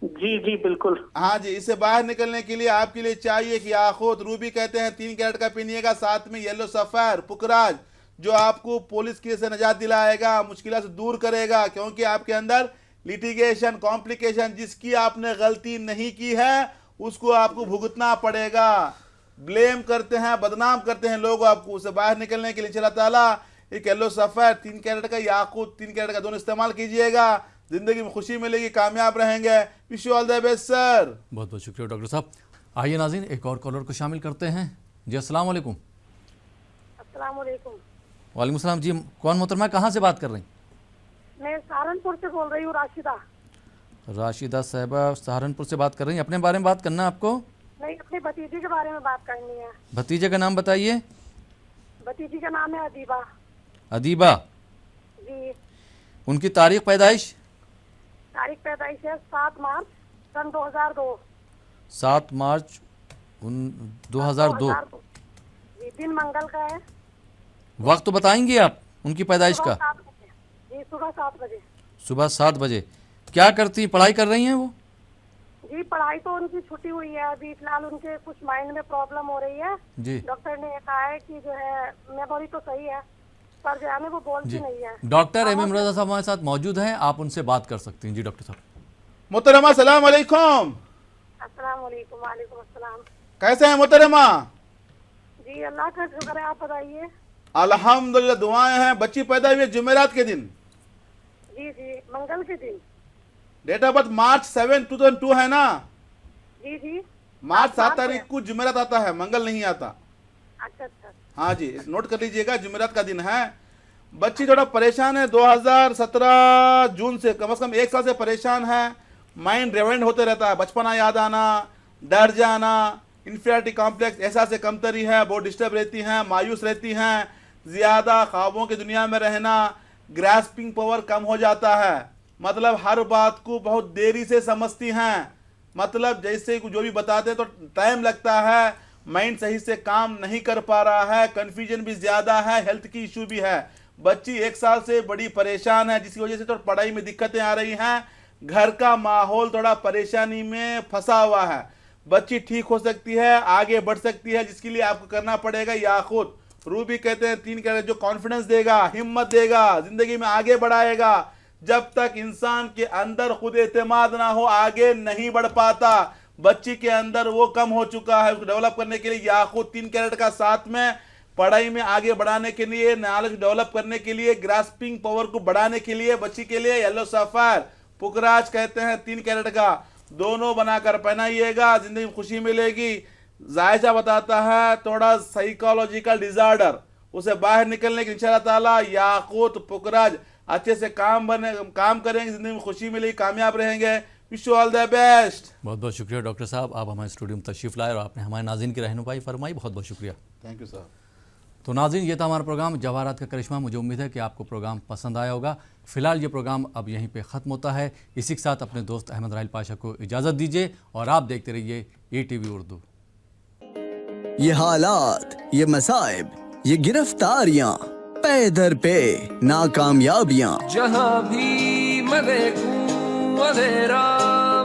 जी जी बिल्कुल। हाँ जी, इससे बाहर निकलने के लिए आपके लिए चाहिए कि याकूत रूबी कहते हैं 3 कैरेट का पीनिएगा, साथ में येलो सफायर पुखराज जो आपको पुलिस केस से निजात दिलाएगा, मुश्किल से दूर करेगा, क्योंकि आपके अंदर लिटिगेशन कॉम्प्लिकेशन जिसकी आपने गलती नहीं की है उसको आपको भुगतना पड़ेगा। ब्लेम करते हैं, बदनाम करते हैं लोग आपको, उससे बाहर निकलने के लिए इंशाअल्लाह ताला एक येलो सफायर 3 कैरेट का याकूत 3 कैरेट का दोनों इस्तेमाल कीजिएगा, जिंदगी में खुशी मिलेगी, कामयाब रहेंगे। Wish you all the best sir. बहुत बहुत शुक्रिया डॉक्टर साहब। आइए नाज़रीन एक और कॉलर को शामिल करते हैं। जी अस्सलाम वालेकुम। अस्सलाम वालेकुम। वालेकुम सलाम। जी कौन मोहतरमा, कहाँ से बात कर रही? मैं सहारनपुर से बोल रही हूँ, राशिदा। राशिदा साहिबा सहारनपुर से बात कर रही हैं, अपने बारे में बात करना है आपको? नहीं, अपने भतीजे के बारे में बात करनी है। भतीजे का नाम बताइए। भतीजी का नाम है अदीबा। अदीबा जी। उनकी तारीख पैदाइश? तारीख पैदाइश है 7 मार्च सन 2002। 7 मार्च 2002। जी, दिन मंगल का है। वक्त तो बताएंगे आप उनकी पैदाइश का? जी सुबह 7 बजे। सुबह 7 बजे। क्या करती, पढ़ाई कर रही हैं वो? जी पढ़ाई तो उनकी छुट्टी हुई है अभी फिलहाल, उनके कुछ माइंड में प्रॉब्लम हो रही है जी। डॉक्टर ने कहा है कि जो है मेमोरी तो सही है पर जो है वो बोलती नहीं है। डॉक्टर MM रज़ा साहब हमारे साथ मौजूद हैं, आप उनसे बात कर सकती हैं। जी डॉक्टर साहब। मोहतरमा सलाम अलैकुम। अस्सलाम वालेकुम। वालेकुम अस्सलाम। कैसे हैं मोहतरमा? जी अल्लाह का शुक्र है, आप बताइए। अल्हम्दुलिल्लाह, दुआएं हैं। बच्ची पैदा हुई है जुमेरात के दिन? जी जी मंगल के दिन। डेट ऑफ बर्थ मार्च 7 2002 है ना? जी जी। मार्च 7 तारीख को जुमेरात आता है, मंगल नहीं आता। अच्छा अच्छा। हाँ जी, नोट कर लीजिएगा, जुमेरात का दिन है। बच्ची थोड़ा परेशान है 2017 जून से, कम 1 साल से परेशान है। माइंड रिवाइंड होते रहता है, बचपना याद आना, डर जाना, इंफीरियरिटी कॉम्प्लेक्स, एहसास कमतरी है, बहुत डिस्टर्ब रहती हैं, मायूस रहती हैं, ज़्यादा ख्वाबों की दुनिया में रहना, ग्रास्पिंग पावर कम हो जाता है, मतलब हर बात को बहुत देरी से समझती हैं, मतलब जैसे जो भी बताते हैं तो टाइम लगता है, माइंड सही से काम नहीं कर पा रहा है, कन्फ्यूजन भी ज़्यादा है, हेल्थ की इशू भी है। बच्ची 1 साल से बड़ी परेशान है, जिसकी वजह से तो पढ़ाई में दिक्कतें आ रही हैं, घर का माहौल थोड़ा परेशानी में फंसा हुआ है। बच्ची ठीक हो सकती है, आगे बढ़ सकती है, जिसके लिए आपको करना पड़ेगा याकूत रूबी कहते हैं 3 कैरेट, जो कॉन्फिडेंस देगा, हिम्मत देगा, जिंदगी में आगे बढ़ाएगा। जब तक इंसान के अंदर खुद एतमाद ना हो आगे नहीं बढ़ पाता। बच्ची के अंदर वो कम हो चुका है, उसको डेवलप करने के लिए याकूत 3 कैरेट का, साथ में पढ़ाई में आगे बढ़ाने के लिए, नॉलेज डेवलप करने के लिए, ग्रास्पिंग पावर को बढ़ाने के लिए बच्ची के लिए येलो सफायर पुखराज कहते हैं 3 कैरेट का, दोनों बनाकर पहनाइएगा, जिंदगी में खुशी मिलेगी। जायजा बताता है थोड़ा साइकोलॉजिकल डिजार्डर, उसे बाहर निकलने के इंशाअल्लाह ताला याकूत पुखराज अच्छे से काम करेंगे, जिंदगी में खुशी मिलेगी, कामयाब रहेंगे। Wish you all the best. बहुत बहुत शुक्रिया डॉक्टर साहब, आप हमारे स्टूडियो में तशरीफ लाए और आपने हमारे नाज़रीन की रहनुमाई फरमाई, बहुत बहुत शुक्रिया। Thank you sir. तो नाज़रीन, ये था हमारा प्रोग्राम जवाहरात का करिश्मा। मुझे उम्मीद है कि आपको प्रोग्राम पसंद आया होगा। फिलहाल ये प्रोग्राम अब यहीं पे ख़त्म होता है। इसी के साथ अपने दोस्त अहमद राहिल पाशा को इजाज़त दीजिए और आप देखते रहिए ATV उर्दू। ये हालात, ये मसाइब, ये गिरफ्तारियां, पे दर पे नाकामयाबियां, जहां भी मैं देखूं अंधेरा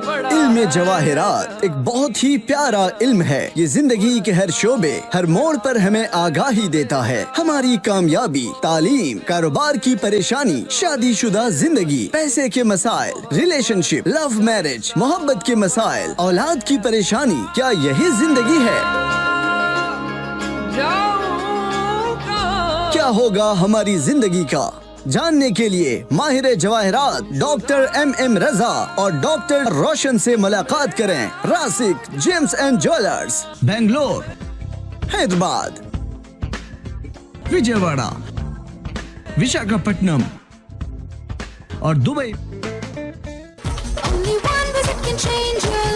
बड़ा। इल्म जवाहिरात एक बहुत ही प्यारा इल्म है। ये जिंदगी के हर शोबे, हर मोड़ पर हमें आगाही देता है। हमारी कामयाबी, तालीम, कारोबार की परेशानी, शादीशुदा जिंदगी, पैसे के मसाइल, रिलेशनशिप, लव मैरिज, मोहब्बत के मसाइल, औलाद की परेशानी, क्या यही जिंदगी है? क्या होगा हमारी जिंदगी का? जानने के लिए माहिर जवाहिरात डॉक्टर MM रजा और डॉक्टर रोशन से मुलाकात करें। Rasik gems and jewellers, Bangalore, Hyderabad, Vijayawada, Visakhapatnam और Dubai. Only one visit can change your